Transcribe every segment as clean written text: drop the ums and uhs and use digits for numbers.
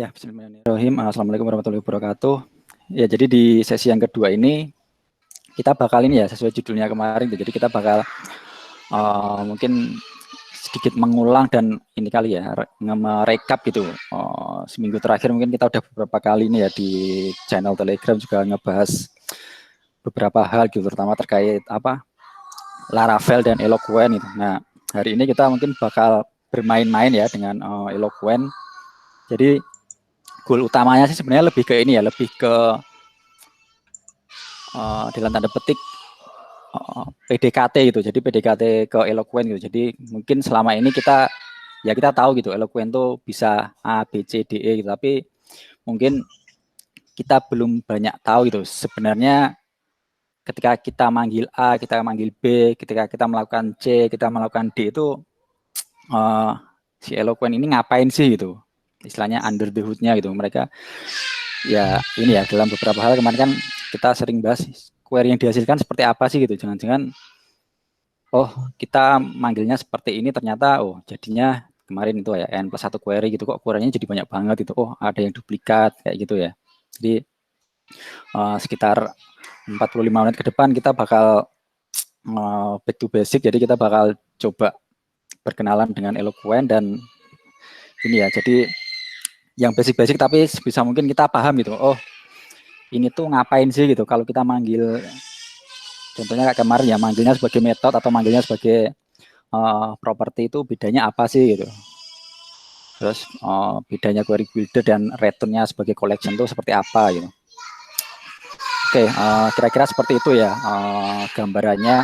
Ya, bismillahirrahmanirrahim. Assalamualaikum warahmatullahi wabarakatuh. Ya, jadi di sesi yang kedua ini kita bakal ini ya sesuai judulnya kemarin. Jadi kita bakal mungkin sedikit mengulang dan ini kali ya merekap gitu. Seminggu terakhir mungkin kita udah beberapa kali ini ya di channel Telegram juga ngebahas beberapa hal gitu, terutama terkait apa Laravel dan Eloquent itu. Nah, hari ini kita mungkin bakal bermain-main ya dengan Eloquent. Jadi goal utamanya sih sebenarnya lebih ke ini ya, lebih ke dalam tanda petik PDKT gitu. Jadi PDKT ke Eloquent gitu. Jadi mungkin selama ini kita tahu gitu Eloquent tuh bisa A, B, C, D, E gitu. Tapi mungkin kita belum banyak tahu gitu. Sebenarnya ketika kita manggil A, kita manggil B, ketika kita melakukan C, kita melakukan D itu si Eloquent ini ngapain sih gitu. Istilahnya under the hood-nya gitu. Mereka ya ini ya dalam beberapa hal kemarin kan kita sering bahas query yang dihasilkan seperti apa sih gitu. Jangan-jangan kita manggilnya seperti ini ternyata jadinya kemarin itu ya n+1 query gitu, kok query-nya jadi banyak banget itu. Ada yang duplikat kayak gitu ya. Jadi sekitar 45 menit ke depan kita bakal back to basic. Jadi kita bakal coba berkenalan dengan Eloquent dan ini ya. Jadi yang basic-basic tapi sebisa mungkin kita paham gitu. Ini tuh ngapain sih gitu kalau kita manggil, contohnya kayak kemarin ya manggilnya sebagai metode atau manggilnya sebagai properti itu bedanya apa sih gitu. Terus bedanya query builder dan return-nya sebagai collection itu seperti apa gitu. Oke, kira-kira seperti itu ya gambarannya.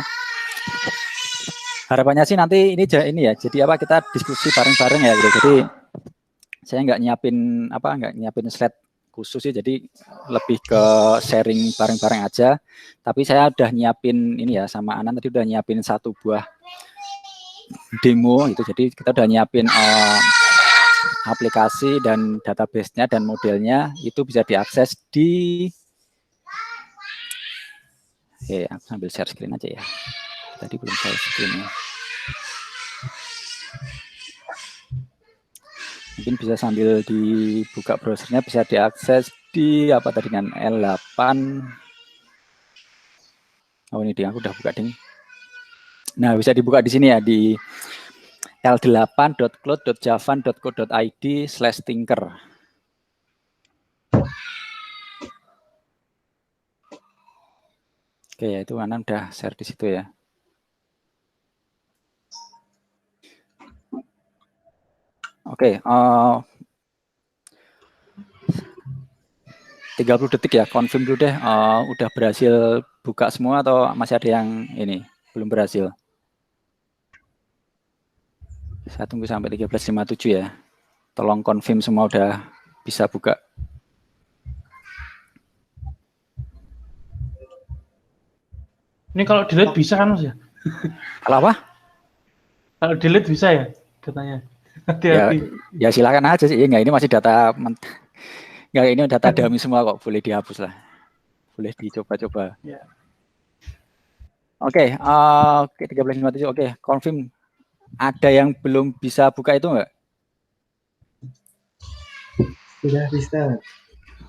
Harapannya sih nanti ini ya, jadi apa kita diskusi bareng-bareng ya gitu. Jadi saya nggak nyiapin slide khusus sih, jadi lebih ke sharing bareng-bareng aja. Tapi saya udah nyiapin ini ya sama Anan tadi udah nyiapin satu buah demo gitu. Jadi kita udah nyiapin aplikasi dan database-nya dan modelnya itu bisa diakses di aku sambil share screen aja ya. Tadi belum share screen ya. Mungkin bisa sambil dibuka browsernya, bisa diakses di apa tadi dengan L8. Ini dia, aku udah buka ding. Nah, bisa dibuka di sini ya di l8.cloud.javan.co.id/tinker. Oke, ya itu Anan udah share di situ ya. Oke, 30 detik ya, confirm dulu deh. Udah berhasil buka semua atau masih ada yang ini belum berhasil? Saya tunggu sampai 13.57 ya. Tolong confirm semua udah bisa buka. Ini kalau delete bisa kan Mas ya? Kalau apa? Kalau delete bisa ya datanya? Hati-hati. Ya silakan aja sih. Enggak, ini masih data enggak, ini data dummy semua kok, boleh dihapus lah. Boleh dicoba-coba. Ya. Oke, 13.57. Oke, confirm. Ada yang belum bisa buka itu enggak? Sudah bisa.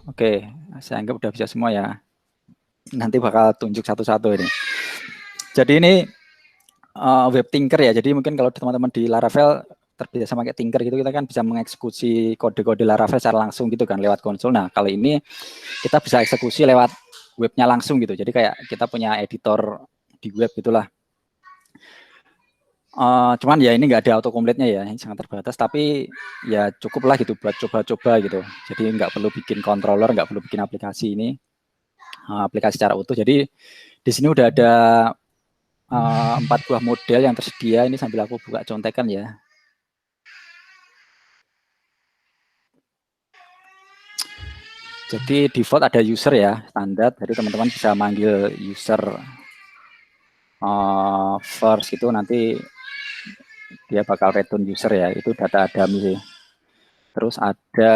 Oke, saya anggap udah bisa semua ya. Nanti bakal tunjuk satu-satu ini. Jadi ini web tinker ya. Jadi mungkin kalau teman-teman di Laravel terbiasa pakai tinker gitu, kita kan bisa mengeksekusi kode-kode Laravel secara langsung gitu kan lewat konsol. Nah, kali ini kita bisa eksekusi lewat webnya langsung gitu. Jadi kayak kita punya editor di web gitulah. Cuman ya ini nggak ada autocomplete-nya ya, ini sangat terbatas. Tapi ya cukup lah gitu buat coba-coba gitu. Jadi nggak perlu bikin controller, nggak perlu bikin aplikasi ini, aplikasi secara utuh. Jadi di sini udah ada 4 buah model yang tersedia. Ini sambil aku buka contekan ya. Jadi default ada user ya, standar. Jadi teman-teman bisa manggil user first itu nanti dia bakal return user ya. Itu data dummy sih. Terus ada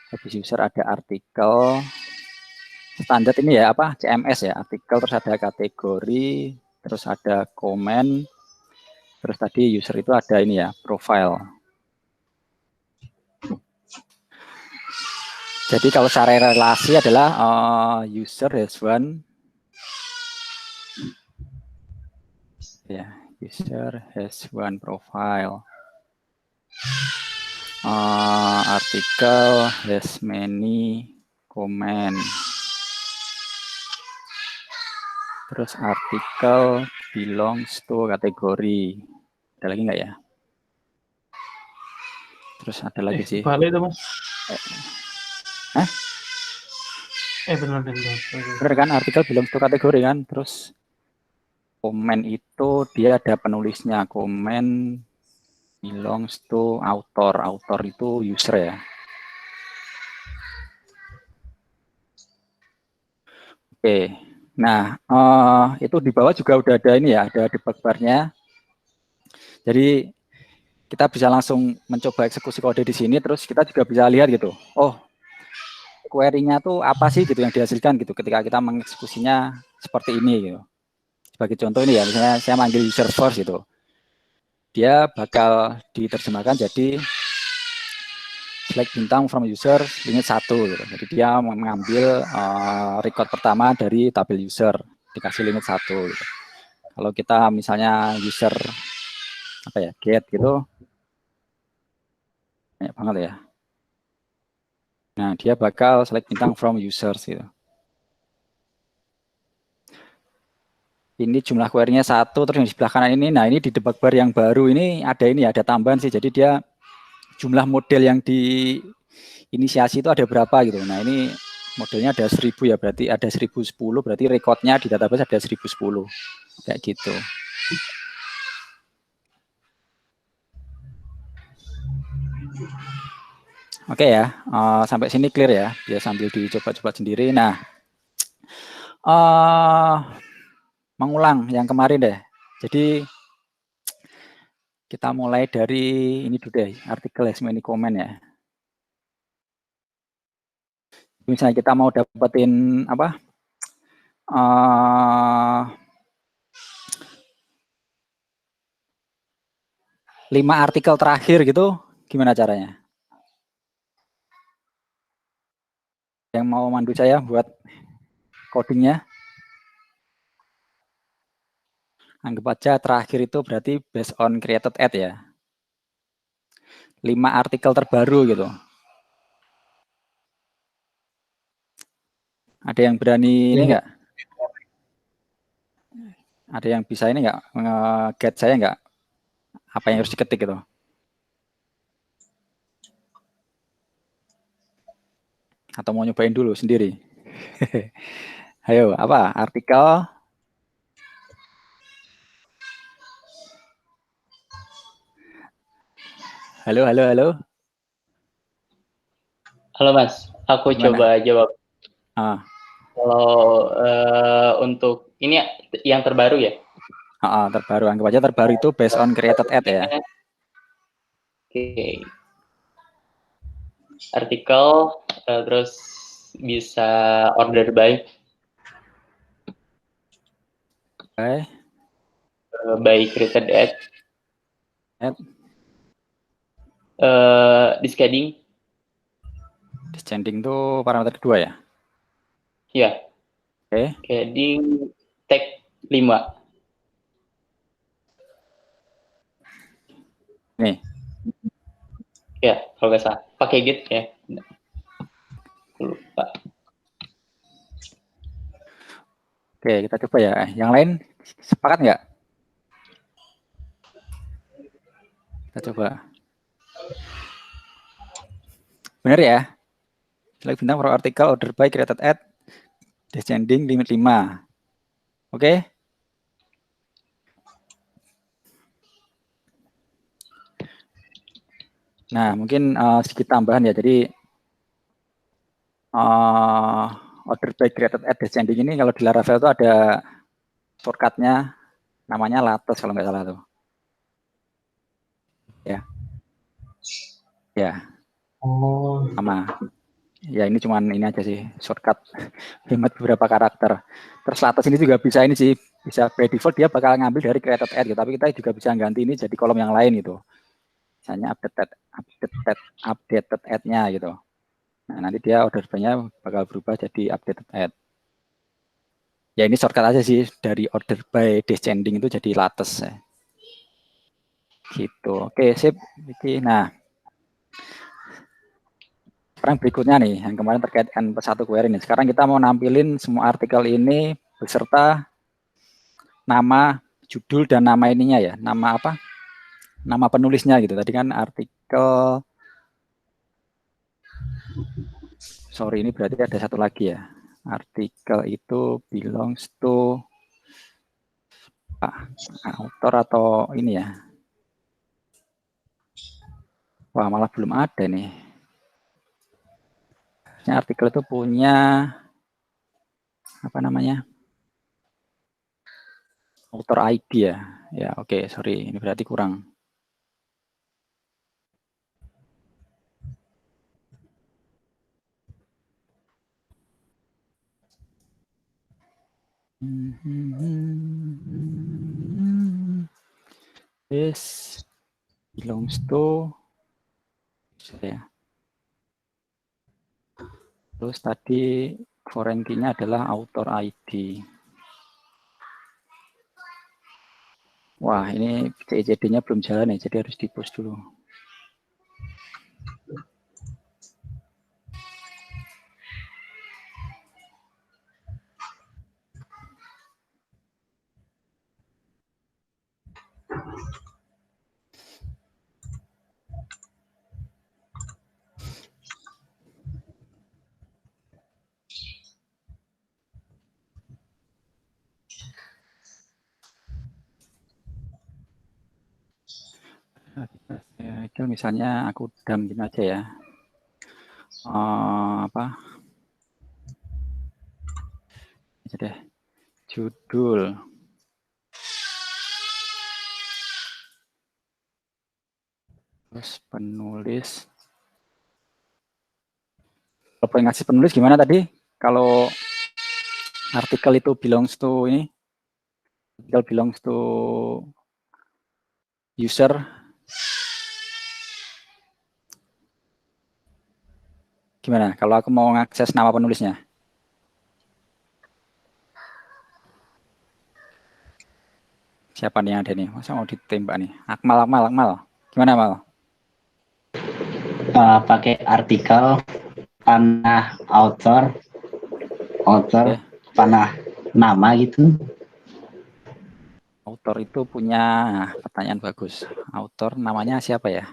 habis user ada artikel. Standar ini ya apa CMS ya, artikel, terus ada kategori, terus ada komen, terus tadi user itu ada ini ya profile. Jadi kalau secara relasi adalah user has one, ya, user has one profile. Artikel has many comment. Terus artikel belongs to kategori. Ada lagi nggak ya? Terus ada lagi sih. Balik itu Mas. Hah? Benar. Benar kan, artikel belongs to kategori kan. Terus komen itu dia ada penulisnya. Komen belongs to author. Author itu user ya. Oke. Nah, itu di bawah juga udah ada ini ya, ada debug bar-nya. Jadi kita bisa langsung mencoba eksekusi kode di sini, terus kita juga bisa lihat gitu. Oh, query-nya tuh apa sih gitu yang dihasilkan gitu ketika kita mengeksekusinya seperti ini gitu. Sebagai contoh ini ya, misalnya saya manggil user first gitu. Dia bakal diterjemahkan jadi select bintang from user limit 1 gitu. Jadi dia mengambil record pertama dari tabel user dikasih limit 1 gitu. Kalau kita misalnya user apa ya, get gitu banyak banget ya. Nah, dia bakal select bintang from users gitu. Ini jumlah query-nya 1, terus yang di sebelah kanan ini, nah ini di debug bar yang baru ini ada tambahan sih. Jadi dia jumlah model yang diinisiasi itu ada berapa gitu. Nah ini modelnya ada 1000 ya, berarti ada 1010, berarti recordnya di database ada 1010 kayak gitu. Oke ya, sampai sini clear ya, dia sambil dicoba-coba sendiri. Nah, mengulang yang kemarin deh. Jadi kita mulai dari ini dulu deh, artikel has many comment ya. Misalnya kita mau dapetin apa? 5 artikel terakhir gitu, gimana caranya? Yang mau mandu saya buat codingnya? Anggap aja terakhir itu berarti based on created at ya. 5 artikel terbaru gitu. Ada yang berani ini enggak? Ada yang bisa ini enggak nge-get saya enggak? Apa yang harus diketik gitu? Atau mau nyobain dulu sendiri? Ayo, apa? Artikel. Halo. Halo Mas, aku Gimana? coba jawab. Kalau Untuk ini yang terbaru ya? terbaru, anggap aja terbaru itu based on created at ya. Oke. Artikel, terus bisa order by. By created at. Descending. Descending itu parameter kedua ya? Ya. Oke. Descending tag 5. Nih. Ya, kalau nggak salah. Pakai get ya. Lupa. Oke, kita coba ya. Yang lain sepakat nggak? Kita coba. Benar ya? Select bintang for artikel order by created at descending limit 5. Oke? Nah, mungkin sedikit tambahan ya. Jadi order by created at descending ini kalau di Laravel itu ada shortcut-nya namanya lattice kalau nggak salah tuh. Ya. Oh. Sama. Ya ini cuman ini aja sih shortcut hemat beberapa karakter. Terus lattice ini juga bisa ini sih, bisa by default dia bakal ngambil dari created at gitu, tapi kita juga bisa ganti ini jadi kolom yang lain gitu. Misalnya updated at-nya gitu. Nah, nanti dia order by-nya bakal berubah jadi updated at. Ya ini shortcut aja sih, dari order by descending itu jadi latest ya. Gitu. Oke, sip. Nah, sekarang berikutnya nih, yang kemarin terkait N+1 query ini. Sekarang kita mau nampilin semua artikel ini beserta nama, judul, dan nama ininya ya. Nama apa? Nama penulisnya gitu. Tadi kan artikel, sorry ini berarti ada satu lagi ya. Artikel itu belongs to author atau ini ya. Wah, malah belum ada nih. Artikel itu punya apa namanya? Author ID ya. Ya, oke, sorry. Ini berarti kurang. This belongs to ya. Terus tadi foreign key-nya adalah author ID. Wah, ini CICD-nya belum jalan ya, jadi harus di-push dulu. Ya, itu misalnya aku damin aja ya. Apa? Aja deh. Judul. Terus penulis. Kalau pengen ngasih penulis gimana tadi? Kalau artikel itu belongs to ini, artikel belongs to user. Gimana? Kalau aku mau ngakses nama penulisnya? Siapa nih yang ada nih? Masa mau ditembak nih? Akmal. Gimana, Akmal? Pakai artikel, panah author, Oke. panah nama gitu. Author itu punya pertanyaan bagus. Author namanya siapa ya?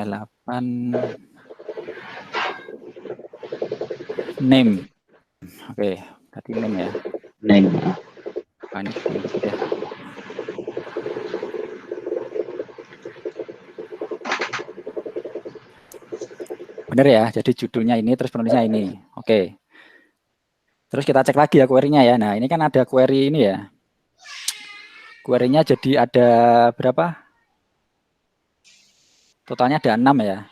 L8 name. Oke, tadi name ya. Name. Ini deh. Bener ya, jadi judulnya ini, terus penulisnya ini. Oke. Terus kita cek lagi ya query-nya ya. Nah, ini kan ada query ini ya. Query-nya jadi ada berapa? Totalnya ada 6 ya.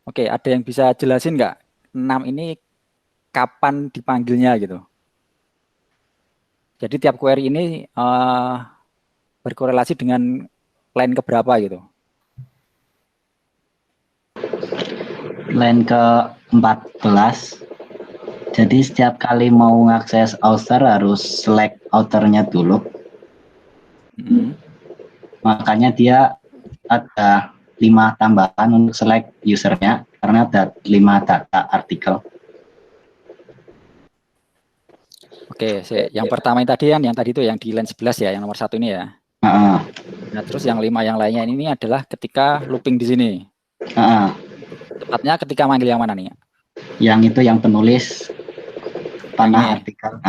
Oke, ada yang bisa jelasin nggak? 6 ini kapan dipanggilnya gitu. Jadi tiap query ini berkorelasi dengan line keberapa gitu. Line ke-14. Jadi setiap kali mau ngakses author harus select authornya dulu. Makanya dia ada 5 tambahan untuk select usernya karena ada 5 data artikel. Oke, yang pertama yang tadi itu yang di line 11 ya, yang nomor 1 ini ya. Nah, terus yang 5 yang lainnya ini adalah ketika looping di sini. Tepatnya ketika manggil yang mana nih? Yang itu yang penulis panah artikel.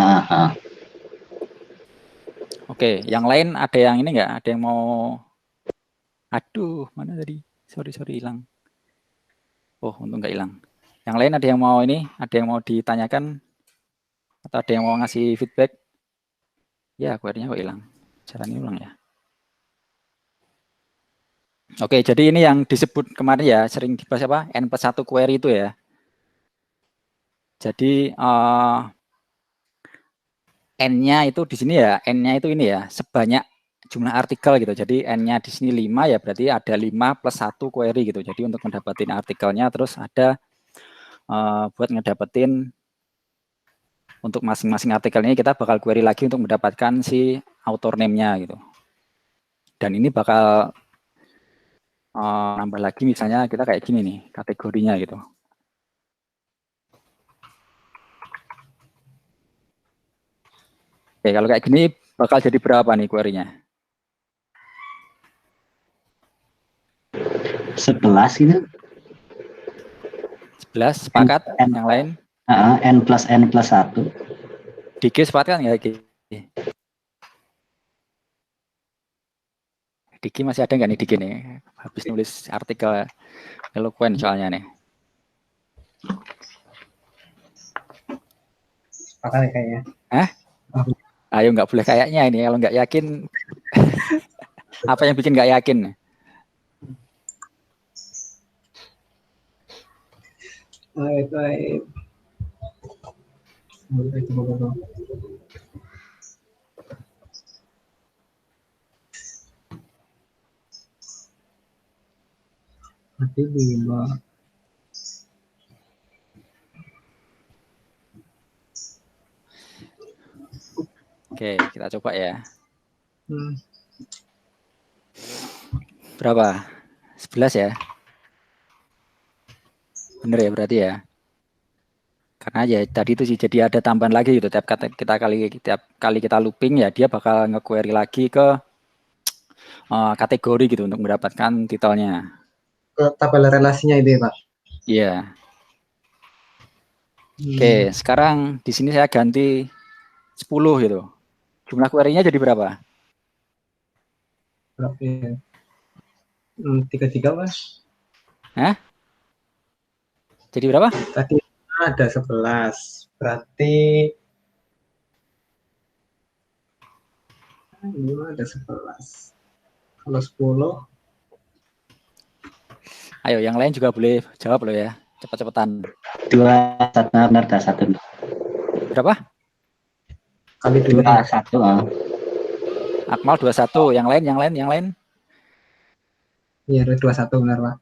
Oke, yang lain ada yang ini nggak? Ada yang mau? Aduh, mana tadi? Sorry hilang. Oh, untung nggak hilang. Yang lain ada yang mau ini? Ada yang mau ditanyakan? Atau ada yang mau ngasih feedback? Ya, query-nya kok hilang. Caranya ulang ya. Oke, jadi ini yang disebut kemarin ya, sering dibahas apa? N+1 query itu ya. Jadi N-nya itu di sini ya, N-nya itu ini ya, sebanyak jumlah artikel gitu. Jadi N-nya di sini 5 ya, berarti ada 5 plus 1 query gitu. Jadi untuk ngedapetin artikelnya, terus ada buat ngedapetin untuk masing-masing artikel ini kita bakal query lagi untuk mendapatkan si author name-nya gitu. Dan ini bakal nambah lagi misalnya kita kayak gini nih, kategorinya gitu. Oke, kalau kayak gini bakal jadi berapa nih query-nya? 11 gitu. 11, sepakat? N. Yang lain? N plus 1. Diki sepakat nggak, Diki? Diki masih ada nggak nih Diki nih? Habis nulis artikel eloquent soalnya nih. Sepakat ya kayaknya. Ayo, nggak boleh kayaknya ini. Kalau nggak yakin, apa yang bikin nggak yakin? Baik. Berarti 5. Oke, kita coba ya. Hmm. Berapa? 11 ya? Bener ya berarti ya? Karena ya tadi itu sih jadi ada tambahan lagi gitu. Tiap kali kita looping ya dia bakal nge-query lagi ke kategori gitu untuk mendapatkan titelnya. Ke tabel relasinya itu ya, Pak. Iya. Oke, sekarang di sini saya ganti 10 gitu. Jumlah query-nya jadi berapa? Berapa ya? 33, Mas. Hah? Jadi berapa? Tadi ada 11. Berarti ini ada 11. Kalau 10. Ayo, yang lain juga boleh jawab loh ya. Cepat-cepatan. 21 benar, 21. Berapa? Kali 2. 21. Akmal 21. Yang lain? Iya, ada 21 benar, Pak.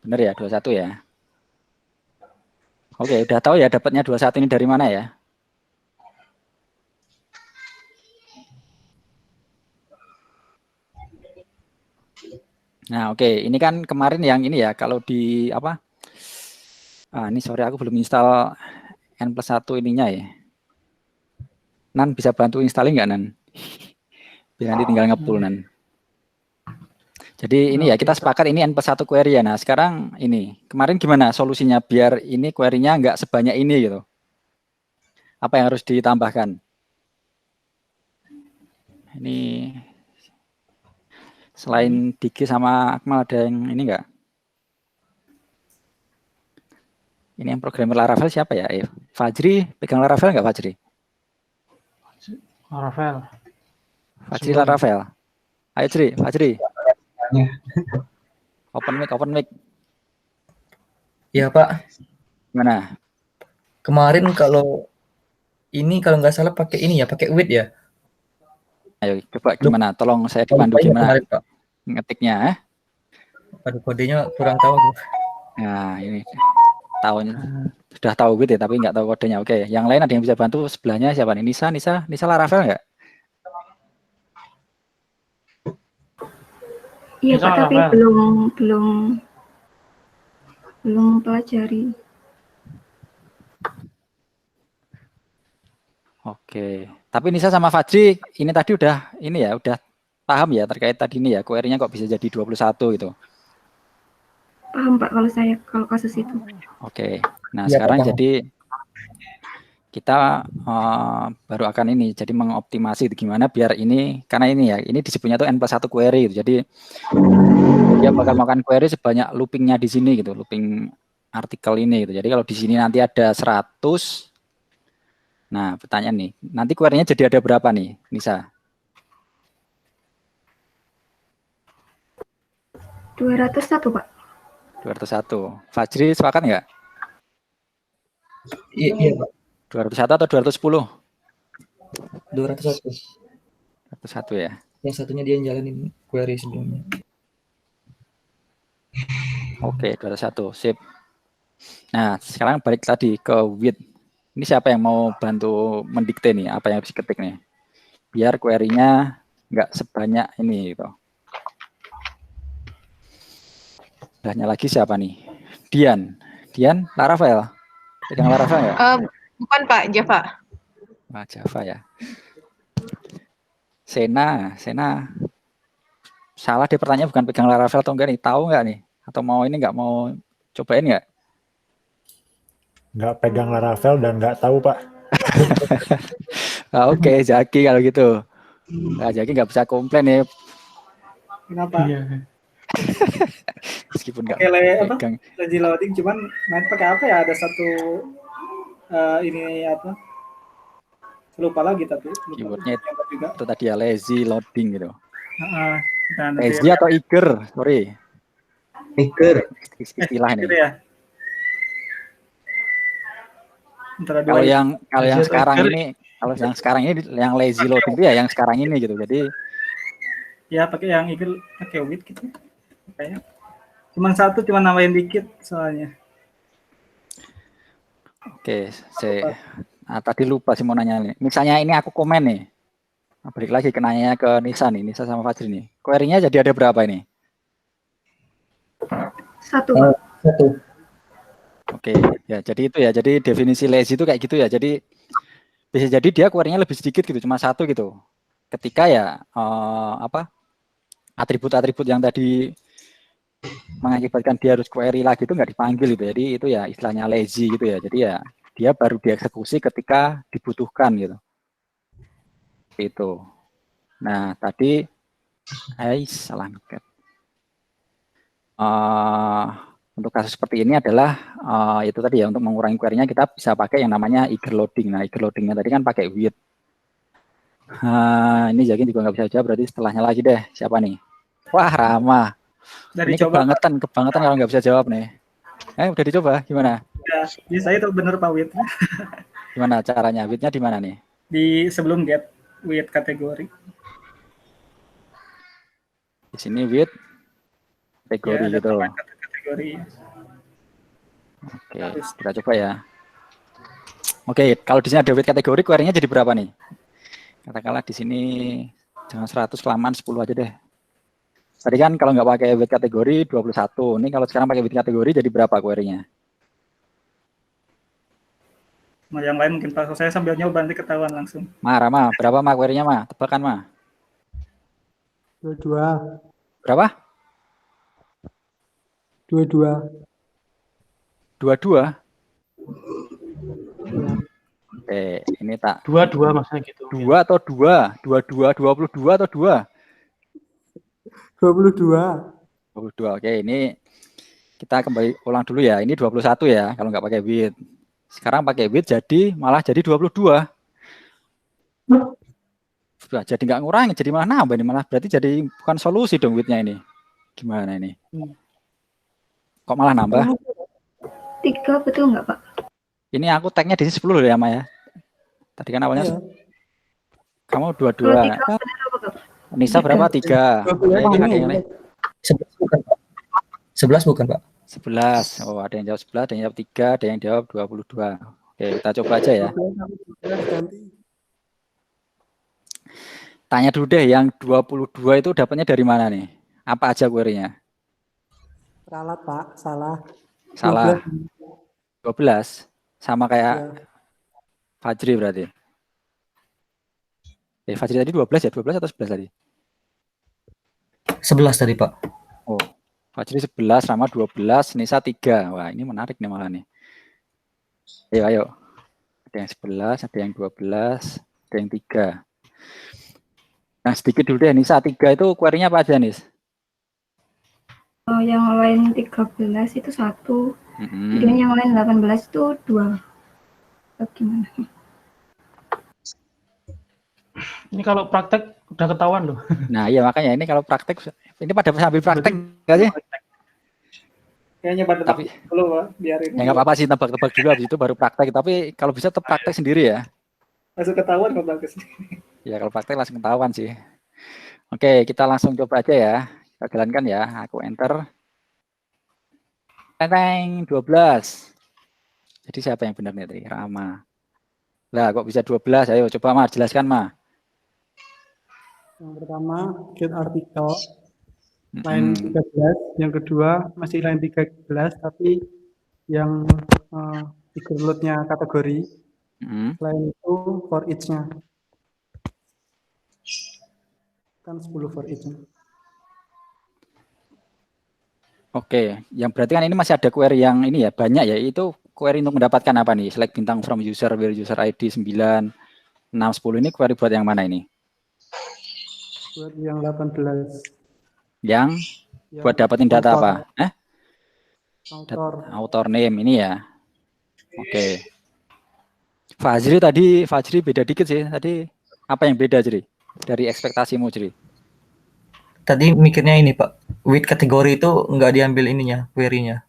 Bener ya, 21 ya. Oke, udah tahu ya dapatnya 21 ini dari mana ya? Nah, oke, ini kan kemarin yang ini ya, kalau di apa? Ini sorry aku belum install N+1 ininya ya. Nan bisa bantu installing nggak, Nan? Biar nanti tinggal nge-pull, Nan. Jadi ini ya, kita sepakat ini N+1 query ya. Nah, sekarang ini, kemarin gimana solusinya biar ini query-nya nggak sebanyak ini gitu? Apa yang harus ditambahkan? Ini selain Diki sama Akmal ada yang ini enggak? Ini yang programmer Laravel siapa ya? Fajri, pegang Laravel enggak Fajri? Laravel. Fajri Laravel. Ayo Fajri. Ya. Open mic. Ya Pak, Gimana? kemarin kalau nggak salah pakai ini ya, pakai Wit ya. Ayo coba gimana? Tolong saya dipandu gimana Kemarin, Pak. ngetiknya. Aduh, kodenya kurang tahu aku. Nah ini sudah tahu gitu ya, tapi nggak tahu kodenya. Oke, yang lain ada yang bisa bantu sebelahnya siapa nih? Nisa Laravel nggak? Iya Nisa Pak, tapi Laravel. belum pelajari. Oke, tapi Nisa sama Fajri ini tadi udah paham ya terkait tadi ini ya, query-nya kok bisa jadi 21 gitu. Paham Pak kalau kasus itu. Oke, nah Ya, sekarang paham. jadi kita baru akan ini jadi mengoptimasi gimana biar ini, karena ini ya, ini disebutnya tuh N+1 query gitu. Jadi dia bakal makan query sebanyak loopingnya di sini gitu, looping artikel ini gitu. Jadi kalau di sini nanti ada 100. Nah, pertanyaan nih, nanti query-nya jadi ada berapa nih, Nisa? 201 Pak. 201. Fajri sepakat nggak? Iya, Pak. 201 atau 210? 201. 201 ya. Yang satunya dia yang jalanin query sebelumnya. Oke, 201. Sip. Nah, sekarang balik tadi ke with. Ini siapa yang mau bantu mendikte nih, apa yang harus diketik nih? Biar query-nya nggak sebanyak ini gitu. Sebelahnya lagi siapa nih? Dian. Dian, Laravel. Pegang Laravel nggak? Bukan Pak, Java. Wah, Java ya. Sena. Salah dia pertanyaan bukan pegang Laravel atau enggak nih? Tahu nggak nih? Atau mau ini nggak mau cobain nggak? Nggak pegang Laravel dan nggak tahu, Pak. Oke, Zaki kalau gitu. Nah, Zaki nggak bisa komplain nih. Kenapa? Iya. Meskipun nggak Pakai pegang. lazy loading, cuman main pakai apa ya? Ada satu ini apa? Lupa lagi tapi. Keywordnya juga. itu tadi ya, lazy loading gitu. Nah, Lazy atau eager? Sorry. Eager. Istilah ini. Gitu ya. Kalau yang Lazy atau sekarang eager? ini, kalau yang sekarang ini yang lazy loading itu ya yang sekarang ini gitu. Jadi Ya pakai yang eager, pakai with gitu. Kayaknya. Cuman satu, cuman nambahin dikit soalnya. oke, tadi lupa sih mau nanya nih. Misalnya ini aku komen nih. Nah, balik lagi ke nanya ke Nisa nih, Nisa sama Fajri nih. Query-nya jadi ada berapa ini? 1, Pak. 1. Oke, ya jadi itu ya. Jadi definisi lazy itu kayak gitu ya. Jadi bisa jadi dia query-nya lebih sedikit gitu, cuma 1 gitu. Ketika ya atribut-atribut yang tadi mengakibatkan dia harus query lagi itu nggak dipanggil gitu. Jadi itu ya istilahnya lazy gitu ya. Jadi ya dia baru dieksekusi ketika dibutuhkan gitu. Itu. Nah tadi, salah ngecat. Untuk kasus seperti ini adalah itu tadi ya, untuk mengurangi query-nya kita bisa pakai yang namanya eager loading. Nah eager loading-nya tadi kan pakai with. Ini Zakin juga nggak bisa jawab, berarti setelahnya lagi deh. Siapa nih? Wah, Rama. Dari Ini coba. kebangetan kalau nggak bisa jawab nih. Udah dicoba, gimana? Ya, saya tahu bener Pak with. Gimana caranya? With-nya di mana nih? Di sebelum get with kategori. Di sini with kategori Ya, gitu. Kategori. Oke, kita coba ya. Oke, kalau di sini ada with kategori, query-nya jadi berapa nih? Katakanlah di sini jangan 100, kelamaan 10 aja deh. Tadi kan kalau nggak pakai with kategori 21. Ini kalau sekarang pakai with kategori jadi berapa query-nya? Nah, yang lain mungkin Pak, saya sambil nyoba nanti ketahuan langsung. Rama, berapa query-nya Tebakan 22. Berapa? 22. 22. Ini tak. 22 maksudnya gitu. 2 atau 2? 22, 22 atau 2? 22. 22. Oke, ini kita kembali ulang dulu ya. Ini 21 ya kalau nggak pakai with. Sekarang pakai with malah jadi 22. Sudah jadi nggak ngurangi, jadi malah nambah ini, malah berarti jadi bukan solusi dong with-nya ini. Gimana ini? Kok malah nambah? 3 betul nggak Pak? Ini aku tag-nya di sini 10 loh ya, Ma ya. Tadi kan awalnya kamu 22. Kalau 3 benar apa Pak? Nisa berapa? 3. Ini ada yang lain. 11 bukan, Pak. 11 bukan, Pak. 11. Oh, ada yang jawab 11, ada yang jawab 3, ada yang jawab 22. Oke, kita coba aja ya. Tanya dulu deh, yang 22 itu dapatnya dari mana nih? Apa aja query-nya? Salah, Pak. Salah. Salah. 12. Sama kayak Fajri berarti. Fajri tadi 12 ya? 12 atau 11 tadi? 11 tadi, Pak. Oh, Fajri 11 sama 12, Nisa 3. Wah, ini menarik nih malah nih. Ayo. Ada yang 11, ada yang 12, ada yang 3. Nah, sedikit dulu deh, Nisa 3 itu query-nya apa aja, Nis? Yang lain 13 itu 1. Kemudian yang lain 18 itu 2. Gimana? Ini kalau praktek udah ketahuan loh. Nah, iya makanya ini kalau praktek, ini pada sambil praktek nggak sih? Kayaknya nyoba tebak Tapi dulu Pak, biar ini ya nggak apa-apa sih, tebak-tebak dulu, habis itu baru praktek. Tapi kalau bisa praktek sendiri ya. langsung ketahuan kalau bagus. Ya kalau praktek langsung ketahuan sih. Oke, kita langsung coba aja ya. Kita jalankan ya. Aku enter. Teng 12. Jadi siapa yang benar nih tadi? Rama. Lah kok bisa 12? Ayo coba Ma, jelaskan Ma. Yang pertama, get artikel, line 13. Yang kedua, masih line 13, tapi yang figure load-nya kategori. Line itu for each-nya. Kan 10 for each-nya. Oke, yang berarti kan ini masih ada query yang ini ya, banyak ya. Itu query untuk mendapatkan apa nih? Select bintang from user, where user ID 9, 6, 10 ini query buat yang mana ini? Buat yang 18. Yang buat dapetin data apa? Author name ini ya. Oke. Fajri beda dikit sih. Tadi apa yang beda Jri? Dari ekspektasimu Jri? Tadi mikirnya ini Pak, with kategori itu nggak diambil ininya, query-nya.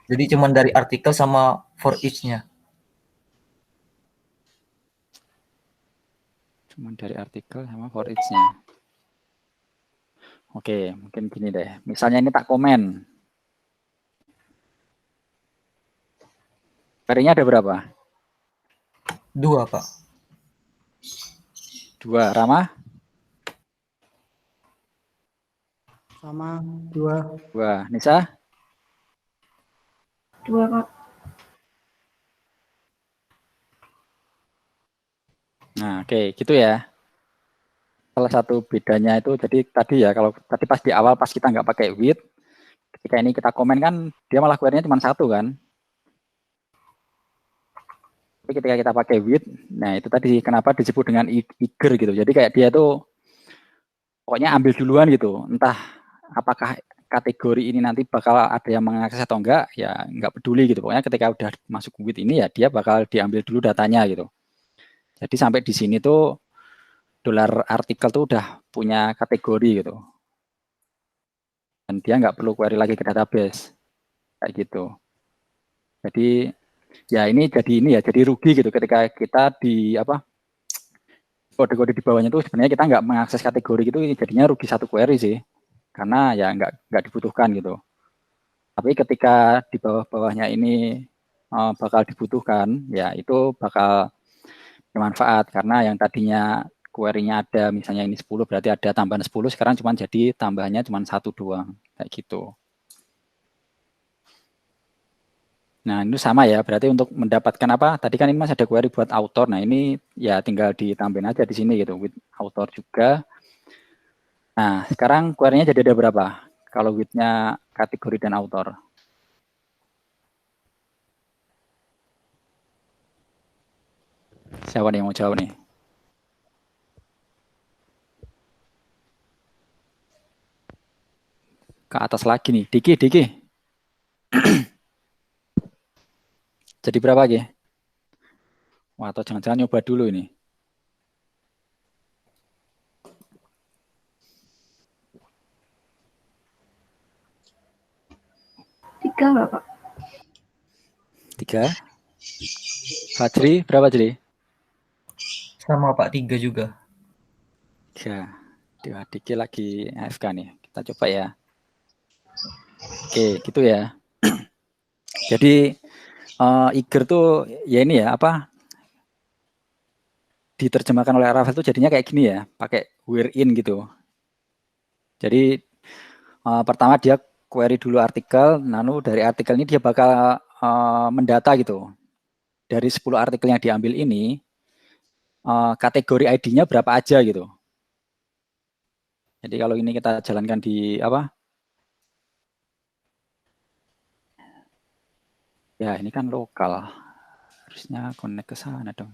Jadi cuma dari artikel sama for each-nya. Cuma dari artikel sama for each-nya. Oke, mungkin gini deh. Misalnya ini tak komen. Query-nya ada berapa? 2 Pak. 2. Rama? Sama 2. 2. Nisa? 2 Pak. Nah, oke, gitu ya. Salah satu bedanya itu, jadi tadi ya, kalau tadi pas di awal pas kita nggak pakai with, ketika ini kita komen kan, dia malah query-nya cuma 1 kan. Tapi ketika kita pakai with, nah itu tadi kenapa disebut dengan eager gitu. Jadi kayak dia tuh pokoknya ambil duluan gitu. Entah apakah kategori ini nanti bakal ada yang mengakses atau enggak, ya enggak peduli gitu. Pokoknya ketika udah masuk with ini ya dia bakal diambil dulu datanya gitu. Jadi sampai di sini tuh dolar artikel tuh udah punya kategori gitu. Dan dia nggak perlu query lagi ke database. Kayak gitu. Jadi ya ini jadi rugi gitu ketika kita di kode-kode di bawahnya itu sebenarnya kita nggak mengakses kategori gitu, jadinya rugi 1 query sih. Karena ya nggak dibutuhkan gitu. Tapi ketika di bawah-bawahnya ini bakal dibutuhkan, ya itu bakal bermanfaat karena yang tadinya query-nya ada misalnya ini 10 berarti ada tambahan 10, sekarang cuma jadi tambahannya cuma 1 doang kayak gitu. Nah itu sama ya, berarti untuk mendapatkan apa? Tadi kan ini masih ada query buat author. Nah ini ya tinggal ditambahin aja di sini gitu, with author juga. Nah, sekarang query-nya jadi ada berapa? Kalau with-nya kategori dan author. Siapa nih yang mau jawab nih? Ke atas lagi nih. Diki. Jadi berapa lagi? Wah, atau jangan-jangan nyoba dulu ini. Tiga nggak Pak? 3. Fajri, berapa Jri? Sama Pak, 3 juga. 3. Diki lagi AFK nih. Kita coba ya. Oke, gitu ya. Jadi eager tuh ya ini ya diterjemahkan oleh Rafael tuh jadinya kayak gini ya, pakai where in gitu. Jadi pertama dia query dulu artikel, lalu dari artikel ini dia bakal mendata gitu. Dari 10 artikel yang diambil ini, kategori ID-nya berapa aja gitu. Jadi kalau ini kita jalankan di ya ini kan lokal, harusnya connect ke sana dong.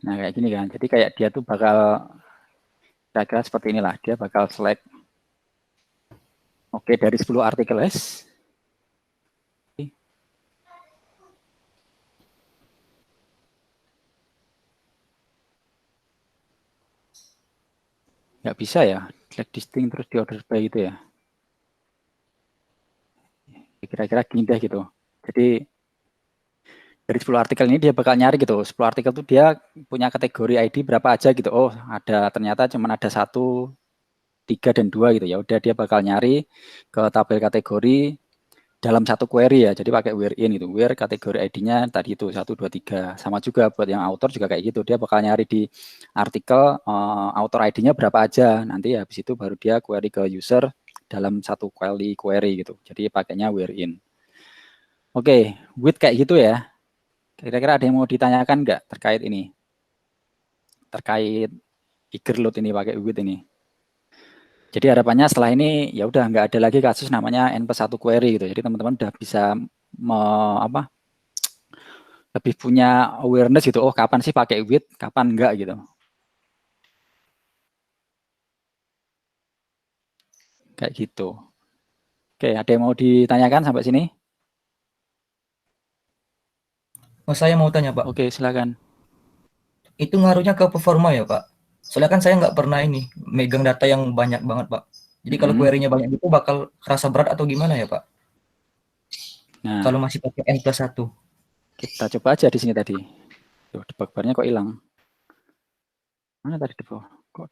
Nah kayak gini kan, jadi kayak dia tuh bakal kira-kira seperti inilah, dia bakal select. Oke, dari 10 artikel Nggak bisa ya, select distinct terus di order by gitu ya. Kira-kira gini deh gitu. Jadi dari 10 artikel ini dia bakal nyari gitu. 10 artikel tuh dia punya kategori ID berapa aja gitu. Oh, ada ternyata cuman ada 1, 3 dan 2 gitu ya. Udah dia bakal nyari ke tabel kategori dalam satu query ya. Jadi pakai where in gitu. Where kategori ID-nya tadi itu 1, 2, 3. Sama juga buat yang author juga kayak gitu. Dia bakal nyari di artikel author ID-nya berapa aja. Nanti habis itu baru dia query ke user dalam satu query gitu. Jadi pakainya where in. Oke, with kayak gitu ya. Kira-kira ada yang mau ditanyakan nggak terkait ini? Terkait eager load ini pakai with ini. Jadi harapannya setelah ini ya udah nggak ada lagi kasus namanya N+1 query gitu. Jadi teman-teman udah bisa lebih punya awareness gitu. Oh, kapan sih pakai with, kapan enggak gitu. Kayak gitu. Oke, ada yang mau ditanyakan sampai sini? Oh, saya mau tanya, Pak. Oke, silakan. Itu ngaruhnya ke performa ya, Pak? Soalnya kan saya nggak pernah ini megang data yang banyak banget, Pak. Jadi kalau query-nya banyak itu bakal kerasa berat atau gimana ya, Pak? Nah, kalau masih pakai N+1. Kita coba aja di sini tadi. Tuh, debug bar-nya kok hilang. Mana tadi debug? Kok?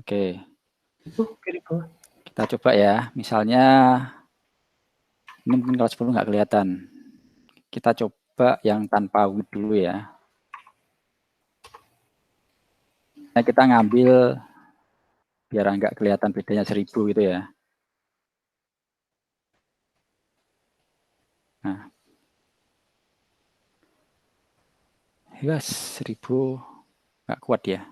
Oke. Kita coba ya. Misalnya ini mungkin kalau 10 nggak kelihatan. Kita coba yang tanpa with dulu ya. Nah, kita ngambil biar nggak kelihatan bedanya 1000 gitu ya. Nah, ya 1000 nggak kuat ya.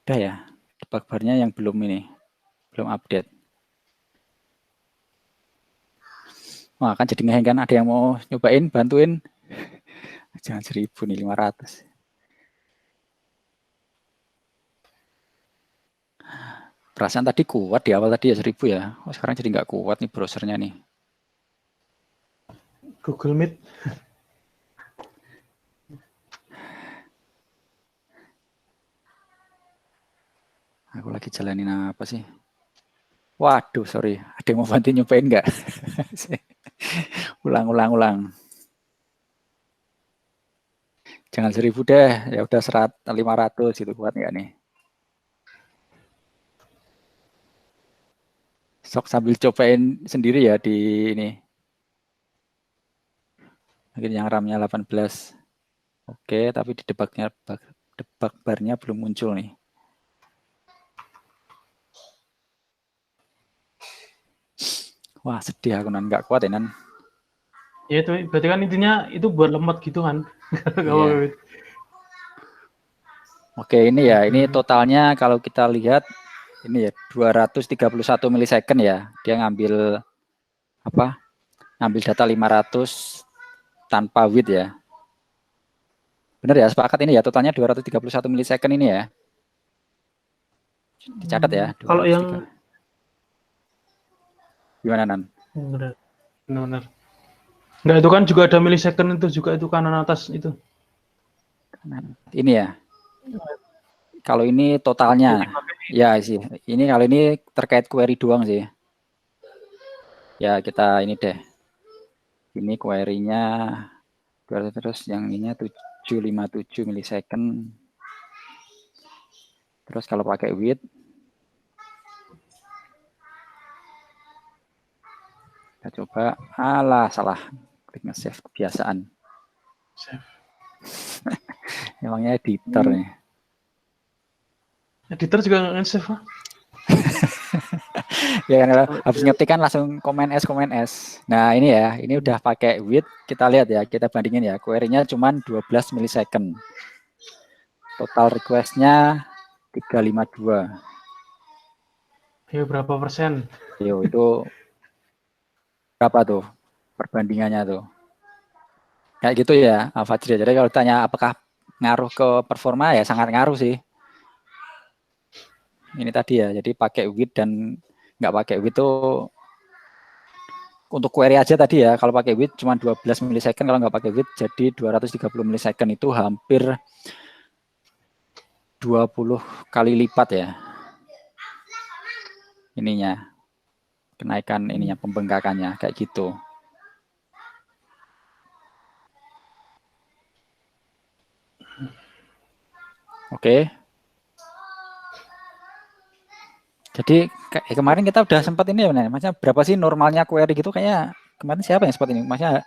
Udah ya, debug bar-nya yang belum update. Wah, kan jadi ngeheng kan, ada yang mau nyobain, bantuin. Jangan 1000 nih, 500. Perasaan tadi kuat di awal tadi ya 1000 ya. Oh, sekarang jadi nggak kuat nih browsernya nih. Google Meet. Aku lagi jalanin apa sih? Waduh, sorry. Ada yang mau bantu nyobain nggak? Ulang. Jangan 1000 deh, ya udah 500 gitu, kuat nggak nih? Sok sambil cobain sendiri ya di ini. Mungkin yang RAM-nya 18. Oke, tapi di debug bar-nya belum muncul nih. Wah, sedih aku nggak kuat ya, Nan. Ya itu berarti kan intinya itu buat lemot gitu kan. Iya. Oke, ini ya, ini totalnya kalau kita lihat ini ya 231 milisecond ya. Dia ngambil apa? Ngambil data 500 tanpa with ya. Benar ya, sepakat ini ya, totalnya 231 milisecond ini ya. Dicatat ya. Kalau yang gimana, Nan? Benar. Enggak, itu kan juga ada milisecond itu juga, itu kanan atas itu. Ini ya. Kalau ini totalnya. Ya sih. Ini kalau ini terkait query doang sih. Ya, kita ini deh. Ini query-nya terus yang ininya 757 milisecond. Terus kalau pakai with kita coba, salah klik nge-save, kebiasaan. Save. Emangnya editor nih. Editor juga nggak nge-save lah. Ya kan, habis ngetik kan langsung komen S. Nah ini ya, ini udah pakai with, kita lihat ya, kita bandingin ya, query-nya cuma 12 milisecond. Total request-nya 352. Ya berapa persen? Yo, itu berapa tuh perbandingannya tuh? Kayak gitu ya, Fajri. Jadi kalau tanya apakah ngaruh ke performa, ya sangat ngaruh sih. Ini tadi ya, jadi pakai with dan nggak pakai with itu untuk query aja tadi ya, kalau pakai with cuma 12 milisecond, kalau nggak pakai with jadi 230 milisecond, itu hampir 20 kali lipat ya ininya, kenaikan ininya, pembengkakannya kayak gitu. Oke. Jadi kemarin kita udah sempat ini ya, maksudnya berapa sih normalnya query gitu, kayaknya kemarin siapa yang sempat ini, maksudnya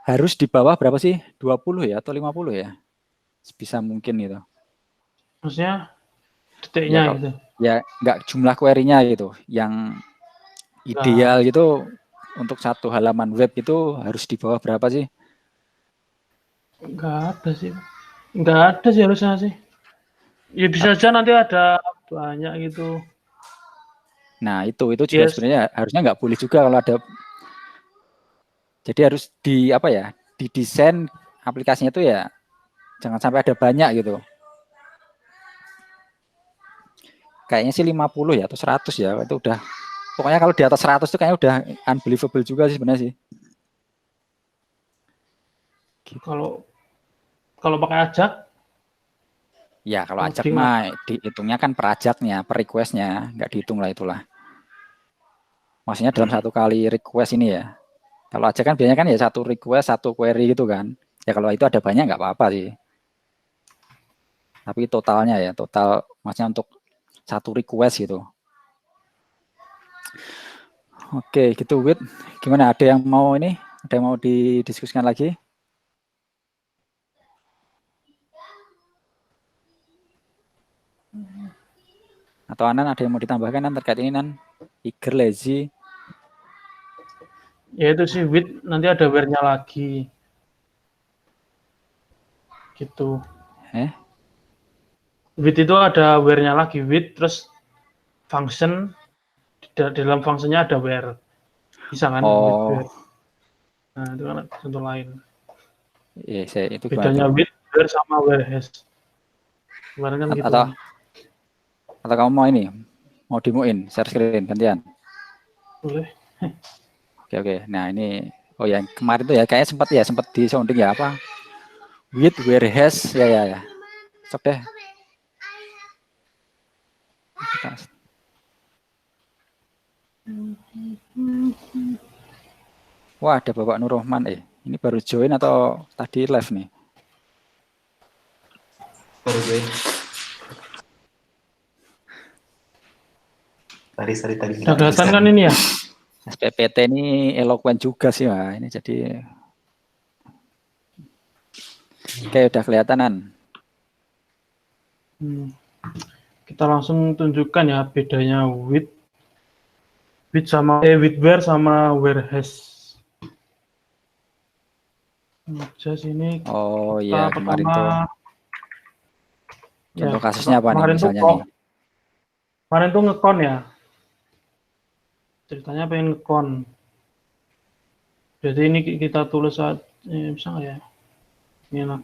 harus di bawah berapa sih, 20 ya atau 50 ya, bisa mungkin gitu. Maksudnya detiknya ya, gitu. Ya nggak jumlah query-nya gitu, yang ideal gitu untuk satu halaman web itu harus di bawah berapa sih? Nggak ada sih harusnya sih. Ya bisa aja nanti ada banyak gitu. Nah itu juga sebenarnya harusnya nggak boleh juga kalau ada. Jadi harus di apa ya, didesain aplikasinya itu ya jangan sampai ada banyak gitu. Kayaknya sih 50 ya atau 100 ya, itu udah, pokoknya kalau di atas 100 itu kayaknya udah unbelievable juga sih sebenarnya sih. Kalau pakai ajak? Ya kalau ajak mah dihitungnya kan per ajaknya, per requestnya, nggak dihitung lah itulah. Maksudnya dalam satu kali request ini ya. Kalau ajak kan biasanya kan ya satu request, satu query gitu kan. Ya kalau itu ada banyak nggak apa-apa sih. Tapi totalnya ya, total maksudnya untuk satu request gitu. Oke, gitu Wid. Gimana, ada yang mau ini? Ada yang mau didiskusikan lagi? Atau Anan ada yang mau ditambahkan terkait ini Nan? Eager, lazy. Ya itu sih with nanti ada where-nya lagi. Gitu. With itu ada where-nya lagi, with terus function, di dalam function-nya ada where. Bisa kan? With where. Nah, itu kan contoh lain. Iya, itu bedanya with, where sama where has. Kemarin kan gitu. Atau kamu mau ini, mau demoin share screen gantian? Boleh. Oke. Nah ini, oh ya kemarin tuh ya kayaknya sempat di sounding ya apa? With, where has, ya. Sok deh. Wah, ada Bapak Nur Rohman. Ini baru join atau tadi live nih? Baru join. Tadi. Kelihatan kan ini ya? SPPT ini eloquent juga sih, Wah. Ini jadi. Oke, udah kelihatanan. Kita langsung tunjukkan ya bedanya with sama with where sama where has. Aja sini. Oh iya, kemarin tuh. Contoh Ya, kasusnya apa nih misalnya nih? Kemarin tuh ngekon ya. Ceritanya pengen ngekon. Jadi ini kita tulis saat bisa nggak ya? Ini lah.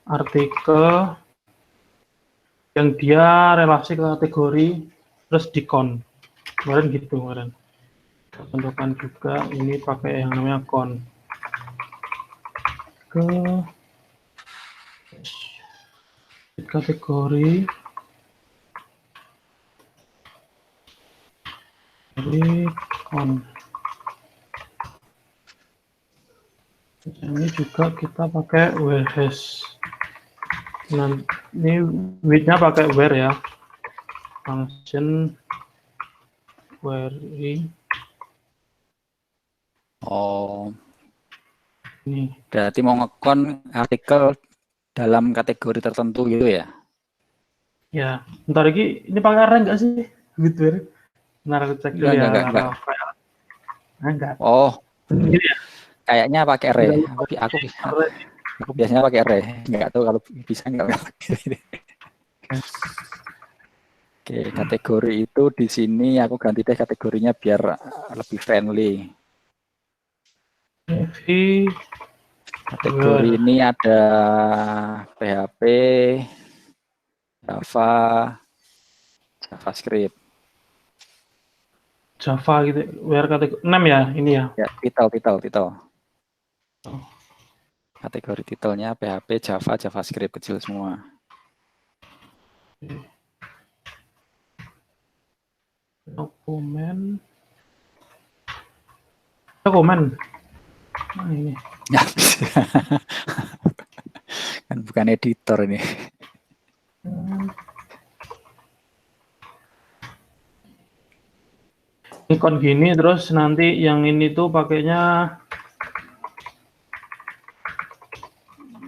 Artikel yang dia relasi ke kategori terus dikon. Kemarin gitu kemarin. Contohkan juga ini pakai yang namanya con. Ke kategori con. Ini juga kita pakai where has. Nah, ini with-nya pakai where ya. Function query. Oh. Ini. Berarti mau ngekon artikel dalam kategori tertentu gitu ya? Ya, bentar lagi ini pakai array enggak sih? With where? Bentar cek dulu ya. Enggak. Oh. Ini ya. Kayaknya pakai array. Aku biasanya pakai array. Enggak tahu kalau bisa enggak. Oke, kategori itu di sini aku ganti deh kategorinya biar lebih friendly. Kategori ini ada PHP, Java, JavaScript. Java gitu, where kategori 6 ya, ini ya. Ya, titel. Kategori titelnya PHP, Java, JavaScript kecil semua. Dokumen. Nah, ini. Ya, kan bukan editor ini. Ikon gini, terus nanti yang ini tuh pakainya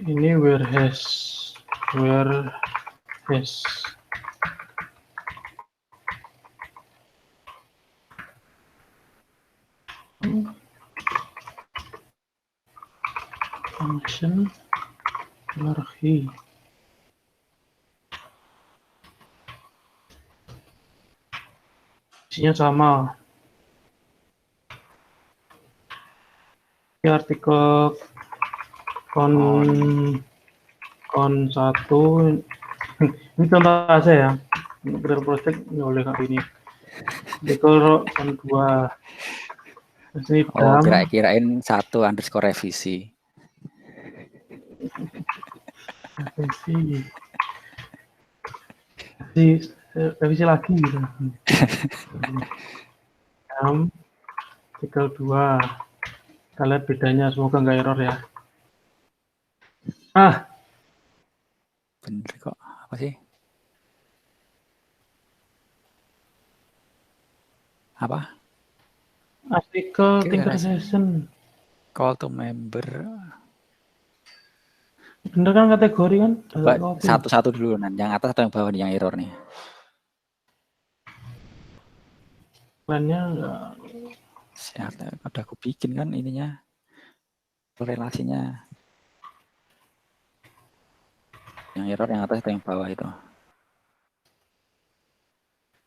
ini where has. Function hierarchy. Isinya sama. Ini artikel kon 1 ini contoh aja ya. Untuk better project nggak boleh kayak ini. Artikel kon 2. Ini Oh, kirain 1_ revisi. Revisi lagi gitu. Artikel 2. Kita lihat bedanya, semoga nggak error ya. Bener kok, apa sih? Apa? Artikel Tinker Session. Call to member. Bener kan kategori kan? Coba satu-satu dulu, yang atas atau yang bawah nih yang error nih? Plannya enggak. Udah aku bikin kan ininya, relasinya. Yang error yang atas atau yang bawah itu?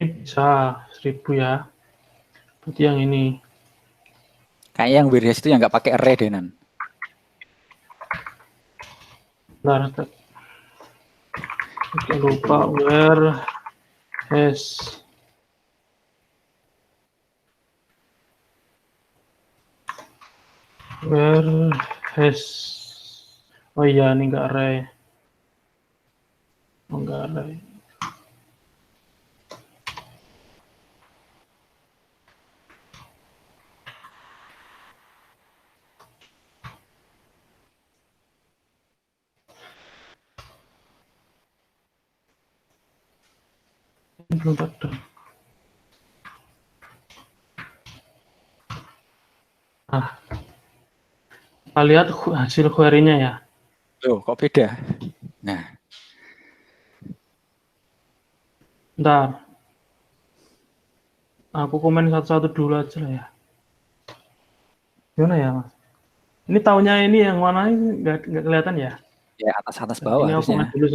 Ini bisa 1000 ya. Berarti yang ini. Kayak yang whereas itu yang nggak pakai array deh, Nan. Bentar, jangan lupa where has. Oh iya, ini enggak array. Enggak array. Belum ada. Kita lihat hasil query-nya ya. Loh, kok beda? Nah. Bentar. Aku komen satu-satu dulu aja lah ya. Gimana ya, Mas? Ini tahunnya ini yang mana ini nggak kelihatan ya? Ya, atas bawah ini harusnya. Komen dulu,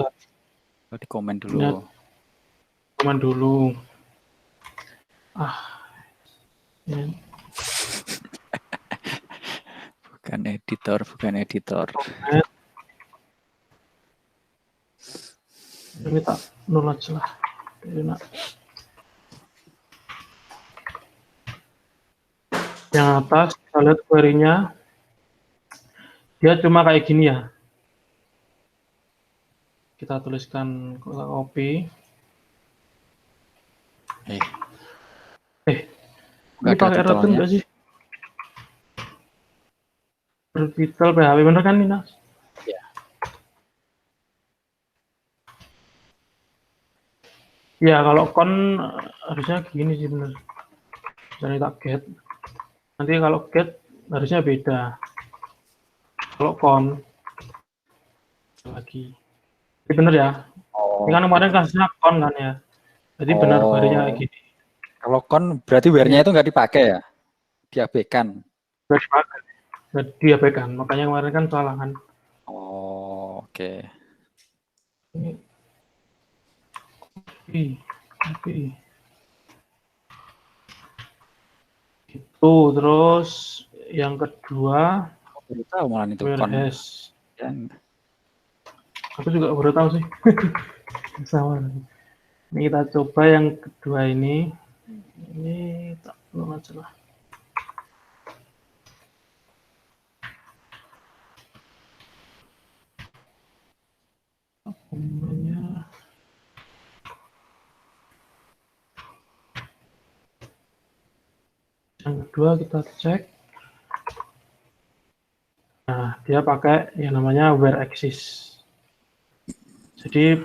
di komen dulu. Ya, komen dulu. Ya. Bukan editor. Ini tak nol aja lah. Yang atas kita lihat query-nya. Dia cuma kayak gini ya. Kita tuliskan copy. Ini pakai root enggak sih? Titel PHP bener kan, Nina? Ya. Ya, kalau con harusnya gini sih bener. Jadi tak get. Nanti kalau get harusnya beda. Kalau con lagi. Ini bener ya? Ini kan kemarin kasusnya con kan ya? Jadi benar query-nya kayak gini. Kalau con berarti where-nya itu nggak dipakai ya? Diabaikan. Nggak dipakai. Nggak diabaikan. Makanya kemarin kan salah kan. Oh, oke. Copy. Itu terus yang kedua. Baru tahu malah itu where con. has. Dan Aku juga baru tahu sih. Sama. Ini kita coba yang kedua ini. Ini tak belum aja lah. Namanya. Yang kedua kita cek. Nah, dia pakai yang namanya where axis. Jadi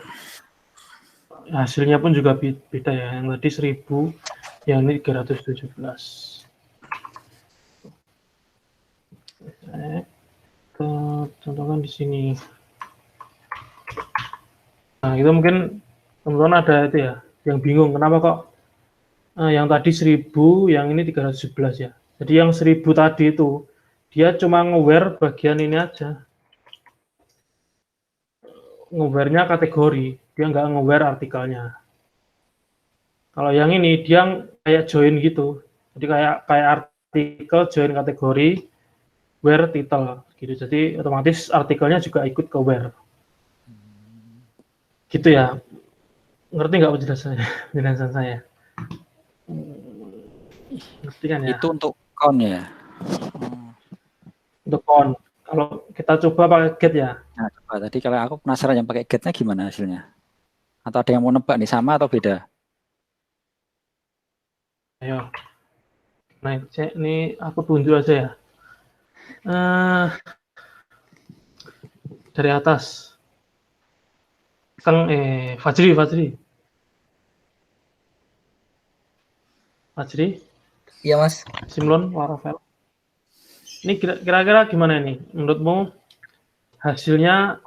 hasilnya pun juga beda ya. Yang tadi 1000, yang ini 317. Kita contohkan di sini. Nah, itu mungkin teman-teman ada itu ya, yang bingung kenapa kok yang tadi 1000, yang ini 317 ya. Jadi yang 1000 tadi itu dia cuma nge-where bagian ini aja. Nge-where-nya kategori, dia nggak nge-where artikelnya. Kalau yang ini dia kayak join gitu. Jadi kayak artikel join kategori where title gitu. Jadi otomatis artikelnya juga ikut ke where. Gitu ya. Ngerti nggak penjelasan saya? Ngerti kan ya? Itu untuk count ya. Untuk count. Kalau kita coba pakai get ya. Nah, coba tadi kalau aku penasaran yang pakai get-nya gimana hasilnya? Atau ada yang mau nebak nih, sama atau beda? Ayo. Nah, cek ini aku tunjuk aja ya. Dari atas. Fajri. Iya, Mas. Simlon, Laravel. Ini kira-kira gimana ini? Menurutmu hasilnya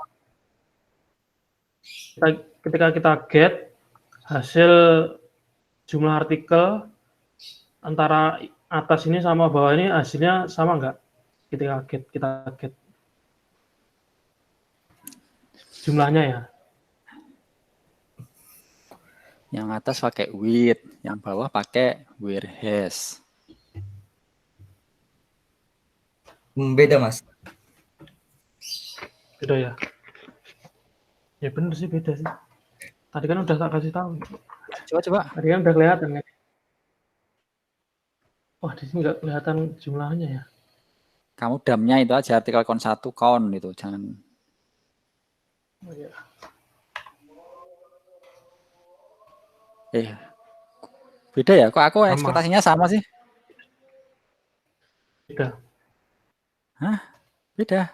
ketika kita get hasil jumlah artikel antara atas ini sama bawah ini hasilnya sama nggak? Ketika kita get jumlahnya ya. Yang atas pakai with, yang bawah pakai where has. Beda, Mas. Beda ya? Ya bener sih, beda sih. Tadi kan udah tak kasih tahu. Coba. Tadi kan udah kelihatan kan? Wah, di sini nggak kelihatan jumlahnya ya. Kamu damnya itu aja artikel count 1 count itu, jangan. Oh, iya. Beda ya? Kok aku ekspektasinya sama sih? Beda. Hah? Beda.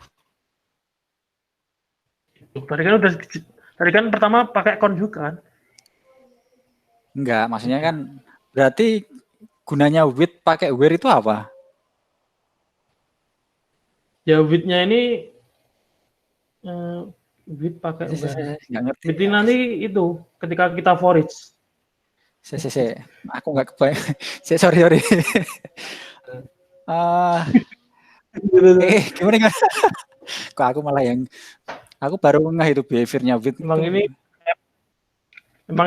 Tadi kan pertama pakai count juga kan? Enggak, maksudnya kan berarti gunanya with pakai where itu apa? Ya with-nya ini with pakai where. Nggak ngerti. With ini nanti itu ketika kita for each. Aku nggak kebayang. Sorry. Gimana? Kok aku malah aku baru ngeh itu behaviornya with. Emang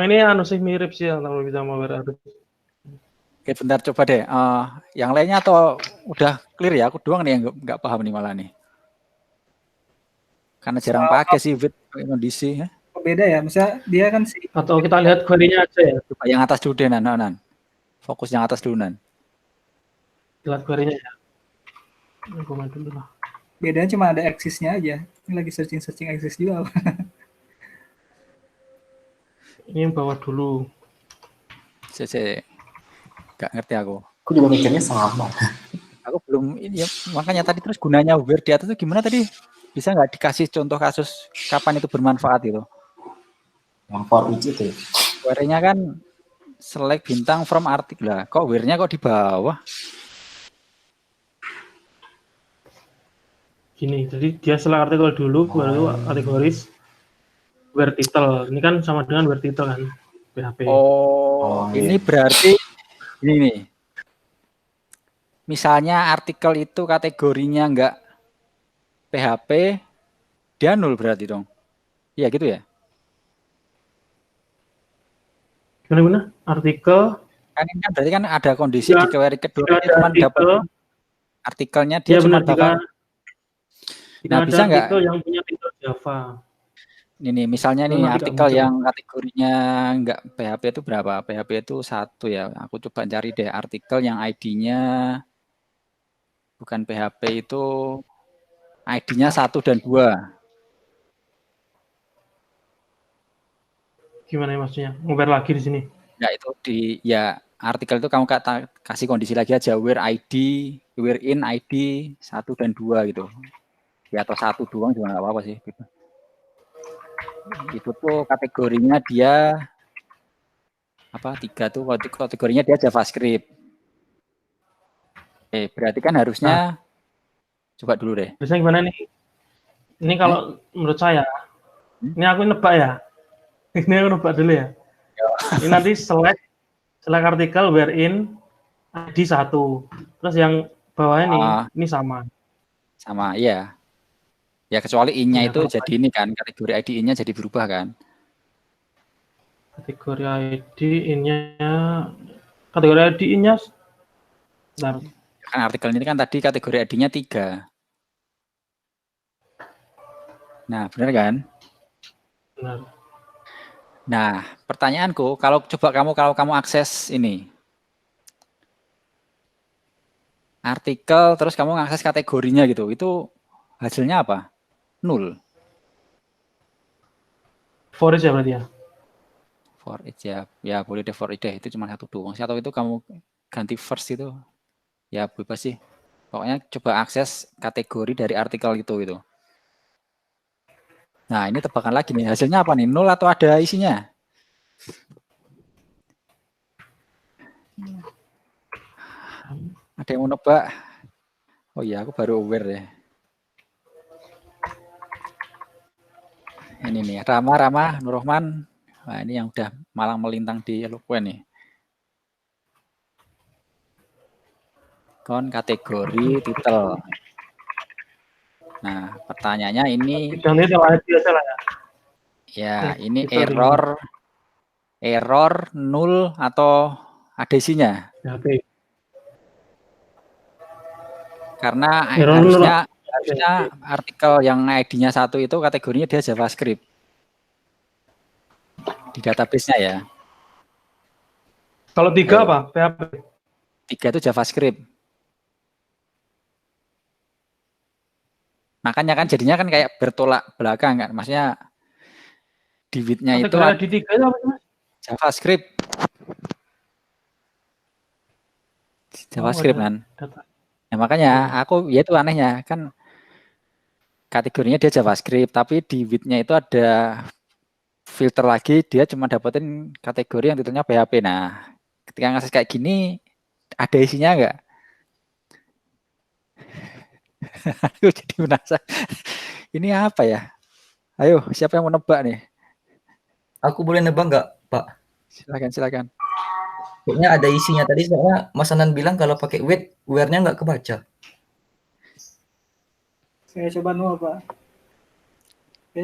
ini sih mirip sih kalau bisa mau where. Oke, bentar coba deh. Yang lainnya atau udah clear ya? Aku doang nih yang nggak paham nih malah nih. Karena jarang pakai sih with kondisi. Beda ya, misalnya dia kan sih. Atau kita lihat query-nya aja ya. Coba yang atas dulu deh, Nan. Fokus yang atas dulu, Nan. Lihat query-nya ya. Aku main dulu lah. Bedanya cuma ada axis-nya aja. Ini lagi searching axis juga. Ini bawah dulu. Gak ngerti aku. Aku juga mikirnya sama. Aku belum ini ya, makanya tadi terus gunanya where di atas itu gimana tadi? Bisa nggak dikasih contoh kasus kapan itu bermanfaat itu? Yang for each itu. Where-nya kan select bintang from artikel lah. Kok where-nya kok di bawah? Gini, jadi dia select artikel dulu, baru kategoris where title. Ini kan sama dengan where title kan, PHP. Ini berarti ini nih. Misalnya artikel itu kategorinya nggak PHP, dia nol berarti dong. Iya gitu ya? Gimana? Artikel? Kan berarti kan ada kondisi di query kedua dia cuma dapat artikelnya dia cuma bakal. Nah, bisa nggak? Yang punya titel Java. Ini misalnya nih Nanti nggak artikel muncul. yang kategorinya nggak PHP itu berapa? PHP itu 1 ya. Aku coba cari deh artikel yang ID-nya bukan PHP itu ID-nya 1 dan 2. Gimana ya maksudnya? Ngoper lagi di sini. Ya itu ya artikel itu kamu kasih kondisi lagi aja where in ID 1 dan 2 gitu. Ya atau 1 doang juga nggak apa-apa sih gitu. Itu tuh kategorinya dia apa 3 tuh kategorinya dia JavaScript. Berarti kan harusnya coba dulu deh. Biasanya gimana nih? Ini kalau menurut saya, ini aku nebak ya. Ini aku nebak dulu ya. Ini nanti select artikel wherein ID 1. Terus yang bawahnya ini sama. Sama, iya. Ya kecuali in-nya Ya, itu jadi ini kan, kategori ID in-nya jadi berubah kan. Kategori ID in-nya, kategori ID in-nya, bentar. Kan artikel ini kan tadi kategori ID-nya 3. Nah, benar kan? Benar. Nah, pertanyaanku, kalau kamu akses ini artikel terus kamu ngakses kategorinya gitu, itu hasilnya apa? 0. For each ya berarti ya? For each ya boleh deh for each deh, itu cuma 1 doang. Atau itu kamu ganti first itu, ya bebas sih. Pokoknya coba akses kategori dari artikel itu gitu. Nah, ini tebakan lagi nih. Hasilnya apa nih? 0 atau ada isinya? Ada yang mau nebak? Oh iya, aku baru aware deh. Ini nih, Rama, Nurrohman. Nah, ini yang udah malang melintang di Eloquent nih. Kategori titel. Nah, pertanyaannya ini. Biasa lah ya. Ya, ini error 0 atau ada isinya? PHP. Karena harusnya artikel yang ID-nya 1 itu kategorinya dia JavaScript. Di database-nya ya. Kalau 3 apa? PHP. 3 itu JavaScript. Makanya kan jadinya kan kayak bertolak belakang kan. Maksudnya di width-nya itu di 3 itu apa Mas? JavaScript. JavaScript kan. Nah, makanya aku ya itu anehnya kan kategorinya dia JavaScript tapi di width-nya itu ada filter lagi, dia cuma dapetin kategori yang titelnya PHP. Nah, ketika ngakses kayak gini ada isinya enggak? Aku jadi penasaran. Ini apa ya? Ayo, siapa yang mau nebak nih? Aku boleh nebak nggak, Pak? Silakan. Kayaknya ada isinya tadi, soalnya Mas Anan bilang kalau pakai width, where-nya nggak kebaca. Saya coba nol, Pak.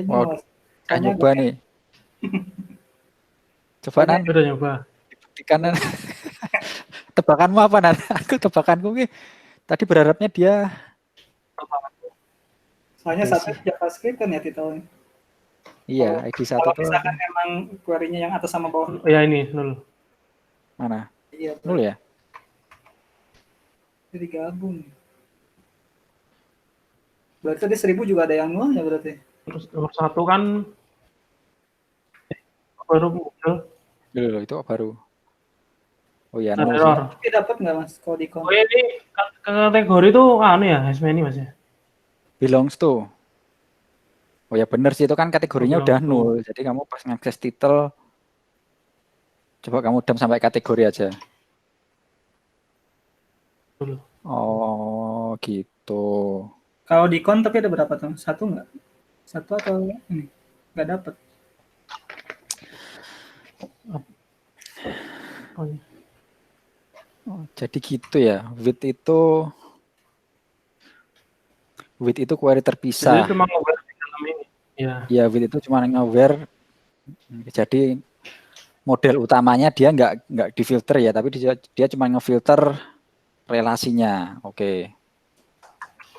Wow, saya nyoba nih. Coba Nan. Udah nyoba. Dibuktikan Nan. Tebakanmu apa Nan? Aku tebakanku nih. Tadi berharapnya dia. Soalnya satu JavaScript kan ya titelnya. Iya, ID 1 kalau tuh. misalkan emang query-nya yang atas sama bawah. Ya ini 0. Mana? Iya. 0 ya? Jadi gabung. Berarti tadi 1000 juga ada yang 0 ya berarti? Nomor 1 kan baru muncul. Loh, itu baru. Oh iya, error. Tapi dapat nggak Mas kalau di Oh ini kategori itu anu ya, has many Mas ya? Belongs to. Oh ya benar sih, itu kan kategorinya udah 0. Jadi kamu pas ngakses titel, coba kamu dump sampai kategori aja. Oh gitu. Kalau di kon tapi ada berapa tuh? 1 nggak? 1 atau ini? Nggak dapat. Oh, jadi gitu ya. Width itu query terpisah. Jadi cuma nge-where di dalam ini. Ya, width itu cuma nge-where. Jadi model utamanya dia nggak difilter ya, tapi dia cuma ngefilter relasinya. Oke.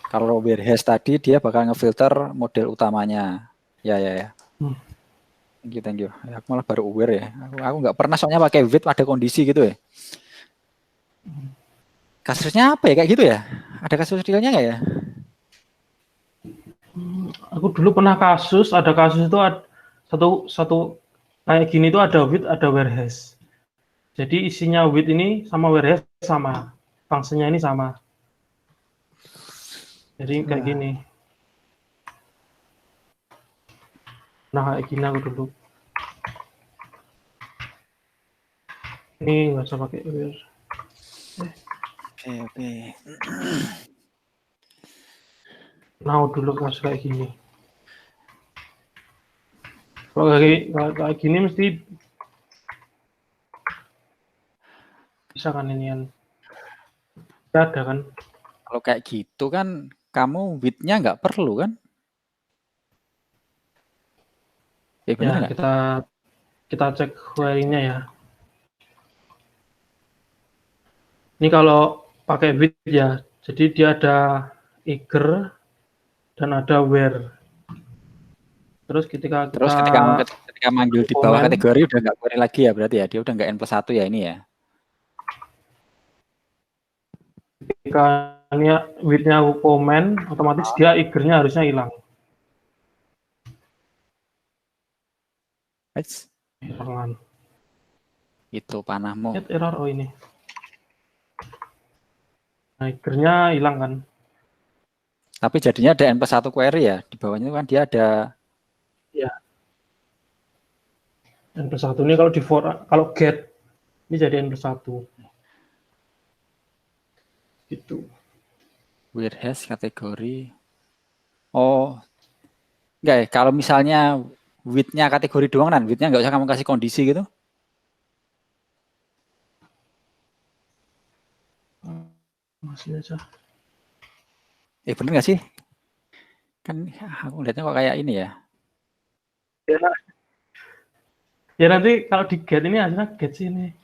Kalau where has tadi dia bakal ngefilter model utamanya. Ya. Thank you. Aku malah baru aware ya. Aku nggak pernah soalnya pakai with pada kondisi gitu ya. Kasusnya apa ya kayak gitu ya? Ada kasus realnya nggak ya? Aku dulu pernah ada kasus itu satu kayak gini itu ada with, ada whereas. Jadi isinya with ini sama whereas sama, fungsinya ini sama. Jadi kayak gini. Nah kayak gini aku dulu. Ini nggak usah pakai where. Oke. Nah dulu kasus kayak gini. Kalau kayak gini mesti bisa kan ini kan? Ada kan? Kalau kayak gitu kan kamu with-nya nggak perlu kan? Ya Bener nggak? kita cek query-nya ya. Ini kalau pakai with ya, jadi dia ada eager dan ada where. Terus ketika manggil di bawah kategori udah nggak query lagi ya berarti ya, dia udah nggak N+1 ya ini ya. Ketika ini with-nya aku komen, otomatis dia eager-nya harusnya hilang. Hilangan. Itu panahmu. Error ini. Nah, eager-nya hilang kan. Tapi jadinya ada N+1 query ya, di bawahnya kan dia ada. Ya. N+1 ini kalau get ini jadi N+1. Gitu. Whereas kategori. Oh. Enggak ya, kalau misalnya with-nya kategori doang kan, with-nya nggak usah kamu kasih kondisi gitu. Masih aja. Bener nggak sih? Kan aku lihatnya kok kayak ini ya. Ya nanti kalau di get ini hasilnya get sih ini.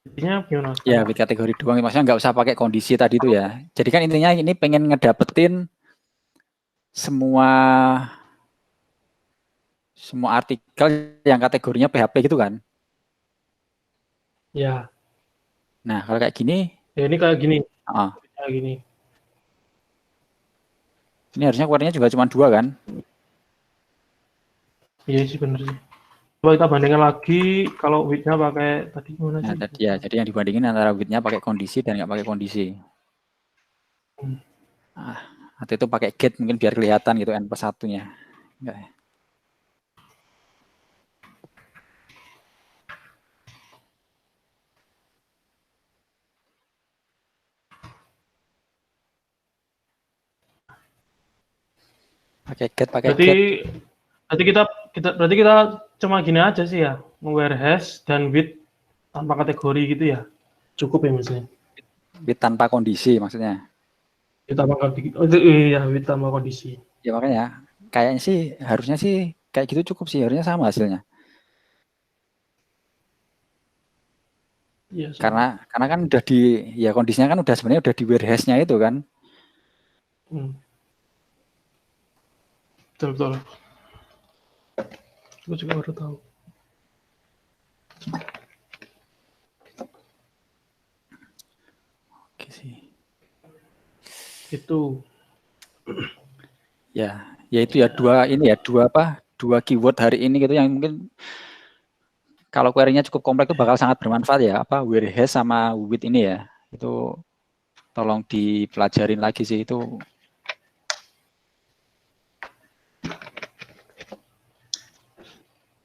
Intinya gimana? Ya, with kategori doang, maksudnya nggak usah pakai kondisi tadi itu ya. Jadi kan intinya ini pengen ngedapetin semua artikel yang kategorinya PHP gitu kan. Ya. Nah, kalau kayak gini. Ya ini kayak gini. Kayak gini. Ini harusnya query-nya juga cuma 2 kan? Iya sih bener sih. Coba kita bandingkan lagi kalau with-nya pakai tadi gimana sih? Nah, ya, jadi yang dibandingin antara with-nya pakai kondisi dan nggak pakai kondisi. Atau itu pakai get mungkin biar kelihatan gitu N+1-nya. Enggak ya? Pakai get, berarti kita cuma gini aja sih ya, nge-warehouse dan with tanpa kategori gitu ya, cukup ya maksudnya. With tanpa kondisi maksudnya. With tanpa kondisi. Iya, with tanpa kondisi. Ya makanya, kayaknya sih harusnya sih kayak gitu cukup sih, harusnya sama hasilnya. Iya, karena kan udah kondisinya kan udah sebenarnya udah di warehouse-nya itu kan. Betul. Aku juga baru tahu. Oke sih. Itu. Ya itu ya dua keyword hari ini gitu yang mungkin kalau query-nya cukup kompleks itu bakal sangat bermanfaat ya, whereas sama with ini ya. Itu tolong dipelajarin lagi sih itu.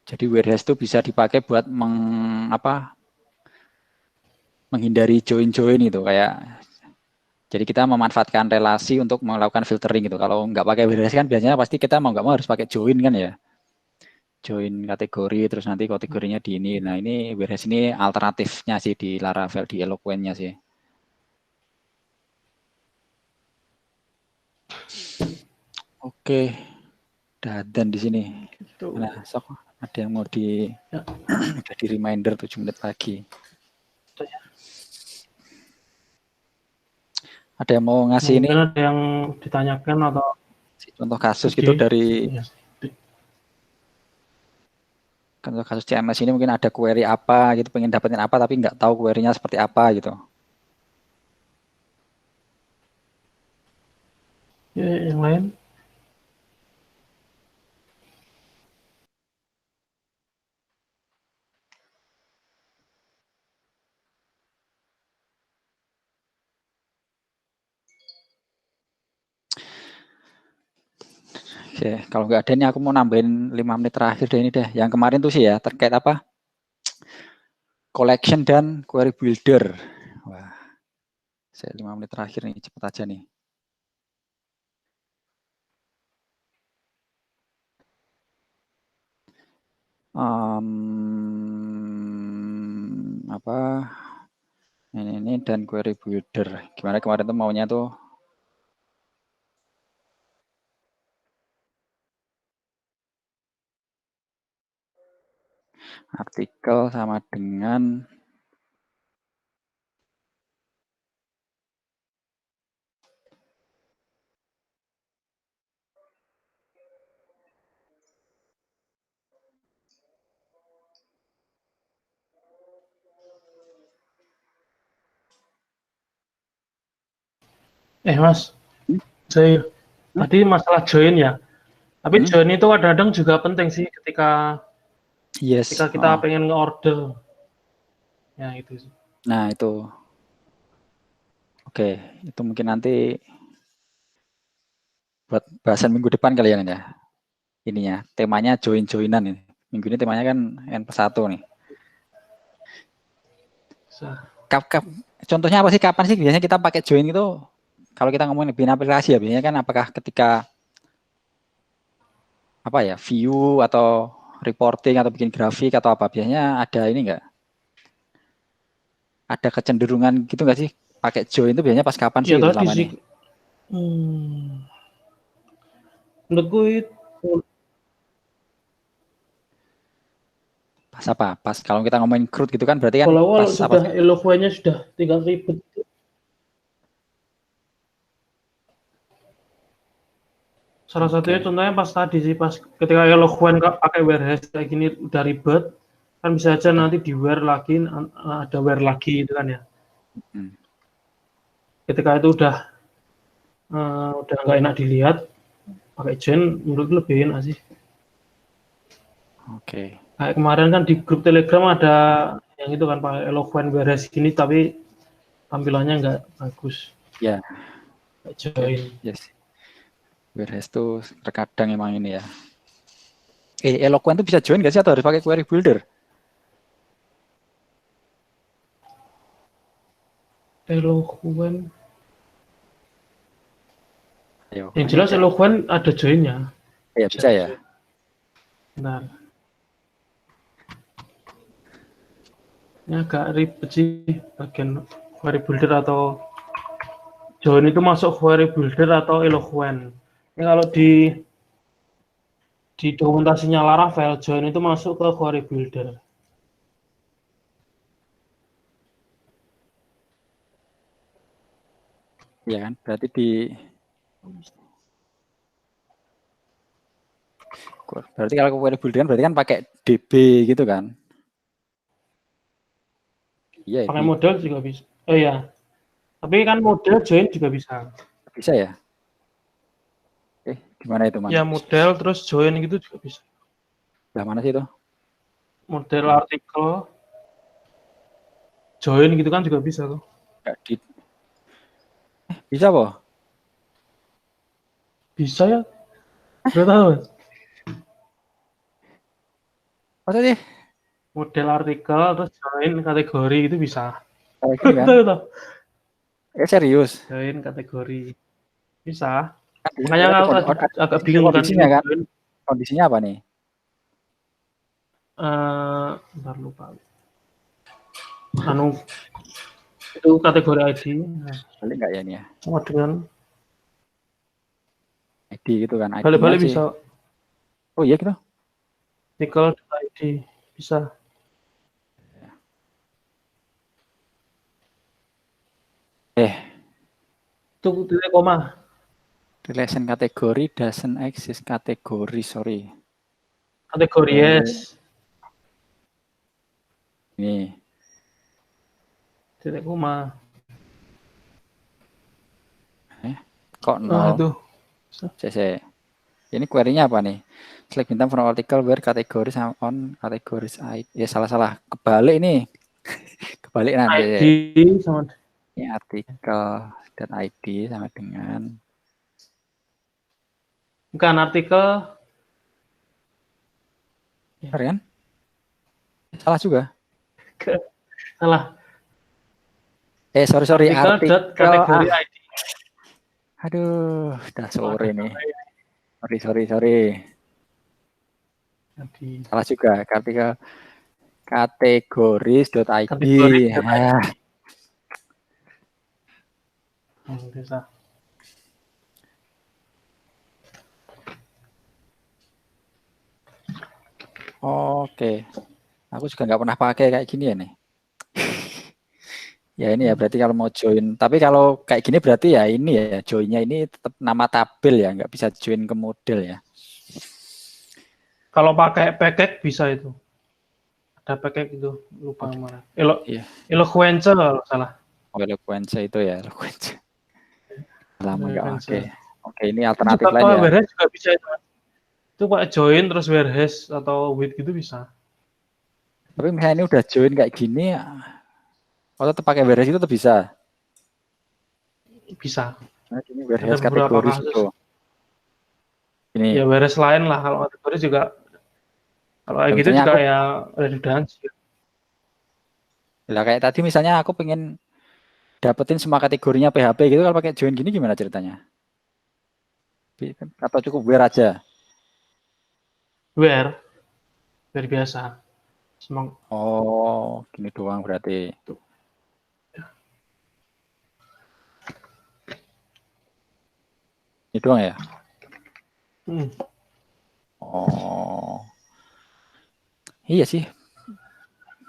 Jadi whereas itu bisa dipakai buat menghindari join itu kayak. Jadi kita memanfaatkan relasi untuk melakukan filtering gitu. Kalau nggak pakai whereas kan biasanya pasti kita mau nggak mau harus pakai join kan ya. Join kategori terus nanti kategorinya di ini. Nah ini whereas ini alternatifnya sih di Laravel, di Eloquent-nya sih. Oke, dan di sini. Nah, sok ada yang mau udah di reminder 7 menit lagi. Ada yang mau ngasih ini? Ada yang ditanyakan atau contoh kasus Oke. gitu dari Iya. contoh kasus CMS ini mungkin ada query apa gitu, pengen dapetin apa tapi nggak tahu query-nya seperti apa gitu. Ya, yang lain. Oke, kalau nggak ada ini aku mau nambahin 5 menit terakhir deh ini deh. Yang kemarin tuh sih ya terkait apa? Collection dan query builder. Wah, saya 5 menit terakhir nih, cepet aja nih. Apa? Ini dan query builder. Gimana kemarin tuh maunya tuh? Artikel sama dengan Mas, saya tadi masalah join ya. Tapi join itu kadang-kadang juga penting sih ketika kita pengen nge-order. Ya itu sih. Nah itu. Oke, itu mungkin nanti buat bahasan minggu depan kali ya. Ininya, temanya join-joinan ini. Minggu ini temanya kan N+1 nih. Contohnya apa sih? Kapan sih biasanya kita pakai join itu? Kalau kita ngomongin bikin aplikasi ya, biasanya kan apakah ketika apa ya, view atau reporting atau bikin grafik atau apa? Biasanya ada ini enggak? Ada kecenderungan gitu enggak sih? Pakai join itu biasanya pas kapan sih Ya, gitu selama ini? Menurutku itu pas apa? Pas kalau kita ngomongin CRUD gitu kan berarti kan kalau pas sudah apa sih? eloquent-nya sudah tinggal ribet. Salah satunya contohnya pas tadi sih, pas ketika eloquent pakai warehouse kayak gini udah ribet, kan bisa aja nanti di where lagi, ada where lagi itu kan ya. Ketika itu udah nggak enak dilihat, pakai join menurut lebih enak sih. Oke. Kayak kemarin kan di grup Telegram ada yang itu kan pakai eloquent warehouse gini tapi tampilannya nggak bagus. Ya. Join. Yes. Warehouse tuh terkadang emang ini ya. Eloquent tuh bisa join nggak sih atau harus pakai query builder? Eloquent. Yang jelas eloquent ada joinnya. Ya bisa ya. Benar. Ini agak ribet sih bagian query builder atau join itu masuk query builder atau eloquent. Ini kalau di dokumentasinya Laravel, join itu masuk ke query builder. Iya kan, berarti berarti kalau query builder berarti kan pakai DB gitu kan? Iya. Pakai model juga bisa. Oh iya. Tapi kan model join juga bisa. Bisa ya? Gimana itu, Man? Ya model terus join gitu juga bisa. Nah, mana sih itu? Model artikel join gitu kan juga bisa tuh. Bisa po? Bisa ya? Gak tahu. Masa sih? Model artikel terus join kategori itu bisa. Kan? Serius? Join kategori bisa. Makanya kalau agak bingung kondisinya kan? Kondisinya apa nih? Bentar lupa. Itu kategori ID. Balik nggak ya ini ya? Sama dengan ID gitu kan? Balik-balik bisa. Oh iya gitu? Artikel ID bisa. Itu titik koma. Relation kategori doesn't exist. Kategori, sorry. Kategori yes. Ini. Titik koma. Kok nol? Aduh. CC. Ini query-nya apa nih? Select bintang from article where categories on categories ID. Ya salah-salah. Kebalik nih. Kebalik nanti. ID sama Ini artikel dan ID sama dengan bukan artikel. benar kan? Salah juga. Salah. Sorry. Artikel kategori ID. Aduh, udah sore nih. Sorry. Salah juga. Artikel kategoris.id. Bisa. Oke. Aku juga nggak pernah pakai kayak gini ya nih. Ya ini ya berarti kalau mau join. Tapi kalau kayak gini berarti ya ini ya joinnya ini tetap nama tabel ya, nggak bisa join ke model ya. Kalau pakai package bisa itu. Ada package itu lupa mana. Eloquence kalau salah. Oh, Eloquence itu ya, Eloquence. Lama nggak pakai. Oke, ini Itu alternatif juga lain ya. warehouse juga bisa itu. Itu Pak join terus warehouse atau with gitu bisa. Tapi misalnya ini udah join kayak gini, kalau tetap pakai warehouse itu tetap bisa. Bisa. Nah, ini warehouse kategori itu. Ini. Ya warehouse lain lah kalau kategori juga. Kalau kayak gitu juga ya redundancy. Lah kayak tadi misalnya aku pengen dapetin semua kategorinya PHP gitu, kalau pakai join gini gimana ceritanya? Atau cukup where aja? Where biasa. Oh, gini doang berarti. Ini doang ya? Oh. Iya sih.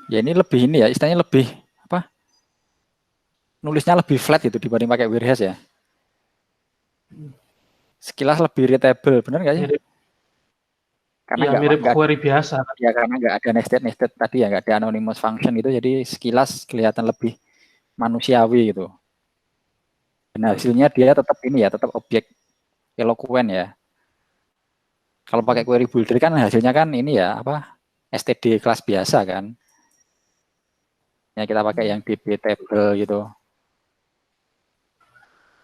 Ya ini lebih ini ya, istilahnya lebih apa? Nulisnya lebih flat gitu dibanding pakai warehouse ya. Sekilas lebih readable, benar nggak sih? Karena ya, mirip query biasa. Ya karena nggak ada nested tadi ya, nggak ada anonymous function gitu, jadi sekilas kelihatan lebih manusiawi gitu. Dan hasilnya dia tetap ini ya, tetap objek eloquent ya. Kalau pakai query builder kan hasilnya kan ini ya apa? STD kelas biasa kan. Ya kita pakai yang DB table gitu.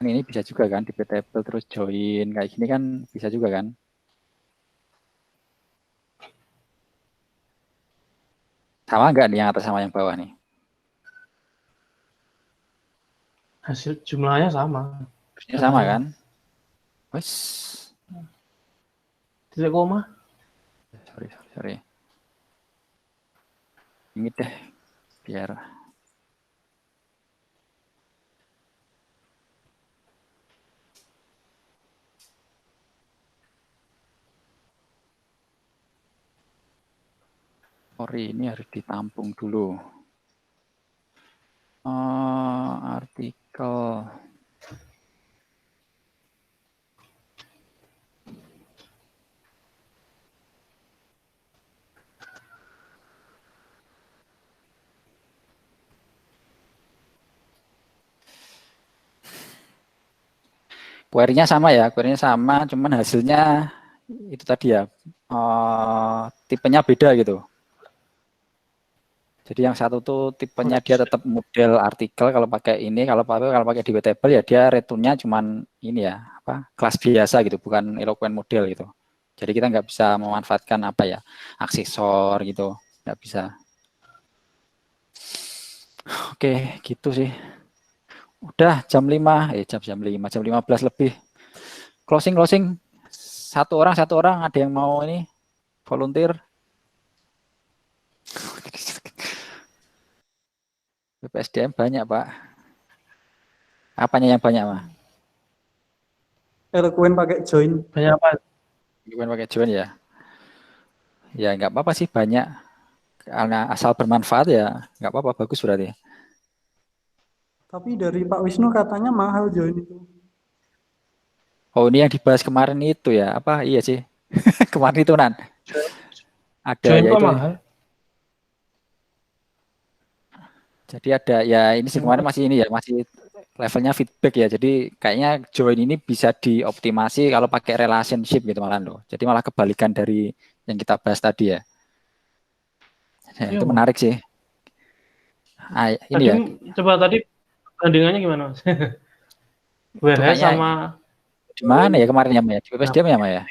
Ini bisa juga kan DB table terus join kayak gini kan bisa juga kan. Sama nggak nih yang atas sama yang bawah nih? Hasil jumlahnya sama. Hasilnya sama kan? Wes. Titik koma. Sorry. Ini deh biar ini harus ditampung dulu. Artikel. Query-nya sama ya, cuman hasilnya itu tadi ya, tipenya beda gitu. Jadi yang satu tuh tipenya dia tetap model artikel kalau pakai ini, kalau pakai DB table ya dia return-nya cuman ini ya, apa kelas biasa gitu, bukan eloquent model gitu. Jadi kita nggak bisa memanfaatkan apa ya, aksesor gitu, nggak bisa. Oke, gitu sih. Udah jam 5, jam 15 lebih. Closing. Satu orang ada yang mau ini volunteer? BPSDM banyak, Pak. Apanya yang banyak, Pak? Eloquent pakai join. Banyak apa? Eloquent pakai join ya. Ya nggak apa-apa sih banyak. Karena asal bermanfaat ya nggak apa-apa, bagus berarti. Tapi dari Pak Wisnu katanya mahal join itu. Oh, ini yang dibahas kemarin itu ya? Apa? Iya sih. Kemarin itu Nan. Ada Join ya kok itu. mahal. Jadi ada ya ini sih kemarin masih ini ya, masih levelnya feedback ya. Jadi kayaknya join ini bisa dioptimasi kalau pakai relationship gitu malah loh. Jadi malah kebalikan dari yang kita bahas tadi ya. Ya, Iya, itu Mas. menarik sih. Ah, ini Tadi ya. coba tadi bandingannya gimana, Mas? Itu Warehouse kayaknya sama di mana ya kemarin ya, Maya? Di WPSDM ya, Maya?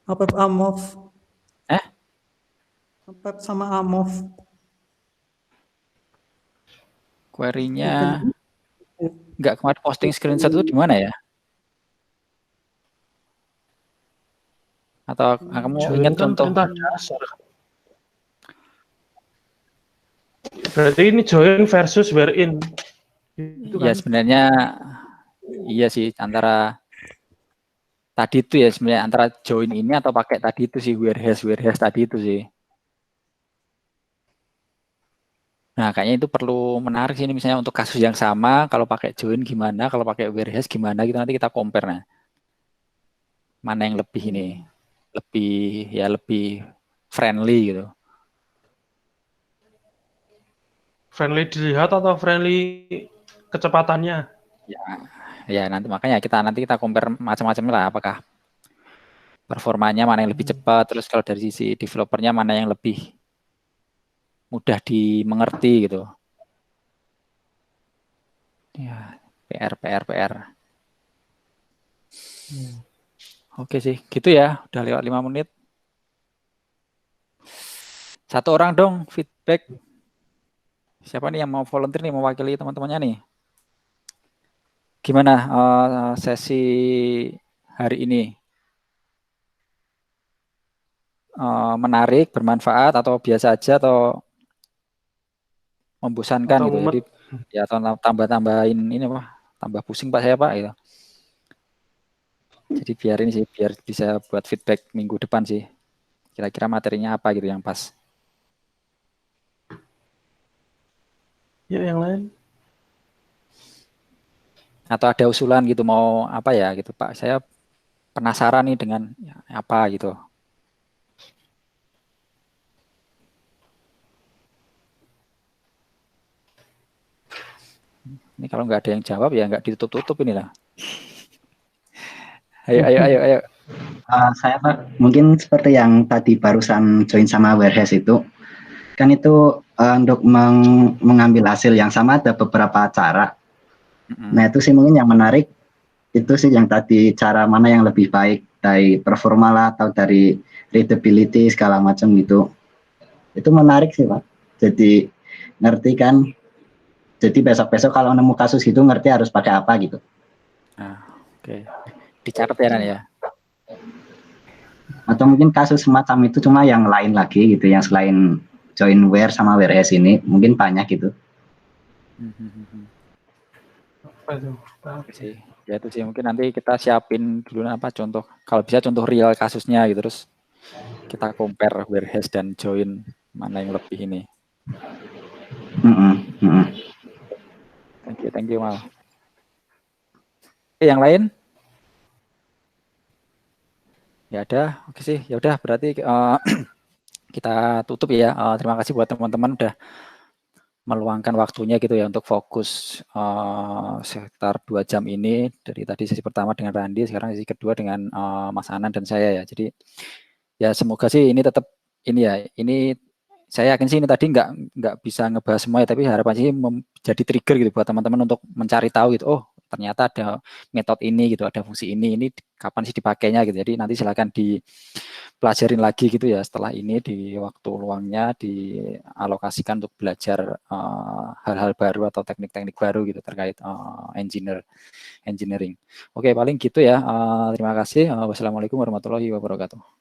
Apep Amov. Eh? Apep sama Amov. Query-nya nggak kemarin posting screenshot itu di mana ya? Atau kamu join ingat kan contoh? perintah dasar. Berarti ini join versus where in. Gitu Ya kan? sebenarnya iya sih antara tadi itu ya sebenarnya antara join ini atau pakai tadi itu sih warehouse tadi itu sih. Nah kayaknya itu perlu menarik sih ini misalnya untuk kasus yang sama kalau pakai join gimana, kalau pakai warehouse gimana gitu nanti kita compare nah. Mana yang lebih ini lebih friendly gitu. Friendly dilihat atau friendly kecepatannya? Ya nanti makanya nanti kita compare macam-macam lah apakah performanya mana yang lebih cepat, terus kalau dari sisi developernya mana yang lebih mudah dimengerti gitu. Ya, PR. Oke sih, gitu ya. Udah lewat 5 menit. Satu orang dong feedback. Siapa nih yang mau volunteer nih, mewakili teman-temannya nih? Gimana sesi hari ini? Menarik, bermanfaat, atau biasa aja, atau membosankan Atau gitu. mumet. Jadi ya atau tambah-tambahin ini apa? Tambah pusing Pak saya Pak gitu. Jadi biar ini sih, biar bisa buat feedback minggu depan sih. Kira-kira materinya apa gitu yang pas. Ya, yang lain. Atau ada usulan gitu mau apa ya gitu Pak. Saya penasaran nih dengan apa gitu. Ini kalau nggak ada yang jawab ya nggak ditutup-tutup inilah. Ayo. Saya Pak, mungkin seperti yang tadi barusan join sama warehouse itu, kan itu untuk mengambil hasil yang sama ada beberapa cara. Nah itu sih mungkin yang menarik, itu sih yang tadi cara mana yang lebih baik dari performa lah atau dari readability segala macam gitu. Itu menarik sih Pak. Jadi ngerti kan. Jadi besok-besok kalau nemu kasus gitu ngerti harus pakai apa gitu. Nah, oke. Dicatat ya Nan ya. Atau mungkin kasus semacam itu cuma yang lain lagi gitu, yang selain join where sama whereas ini mungkin banyak gitu. Oke sih. Ya itu sih mungkin nanti kita siapin dulu apa contoh, kalau bisa contoh real kasusnya gitu terus kita compare warehouse dan join mana yang lebih ini. Thank you Mal. Oke, yang lain? Ya ada, oke sih. Ya udah berarti kita tutup ya. Terima kasih buat teman-teman udah meluangkan waktunya gitu ya untuk fokus sekitar 2 jam ini dari tadi sesi pertama dengan Randi, sekarang sesi kedua dengan Mas Anan dan saya ya. Jadi ya semoga sih ini tetap ini ya. Ini saya yakin sih ini tadi nggak bisa ngebahas semua ya, tapi harapan sih jadi trigger gitu buat teman-teman untuk mencari tahu gitu. Oh ternyata ada metode ini gitu, ada fungsi ini kapan sih dipakainya gitu. Jadi nanti silakan dipelajarin lagi gitu ya setelah ini di waktu luangnya dialokasikan untuk belajar hal-hal baru atau teknik-teknik baru gitu terkait engineering. Oke paling gitu ya. Terima kasih. Wassalamualaikum warahmatullahi wabarakatuh.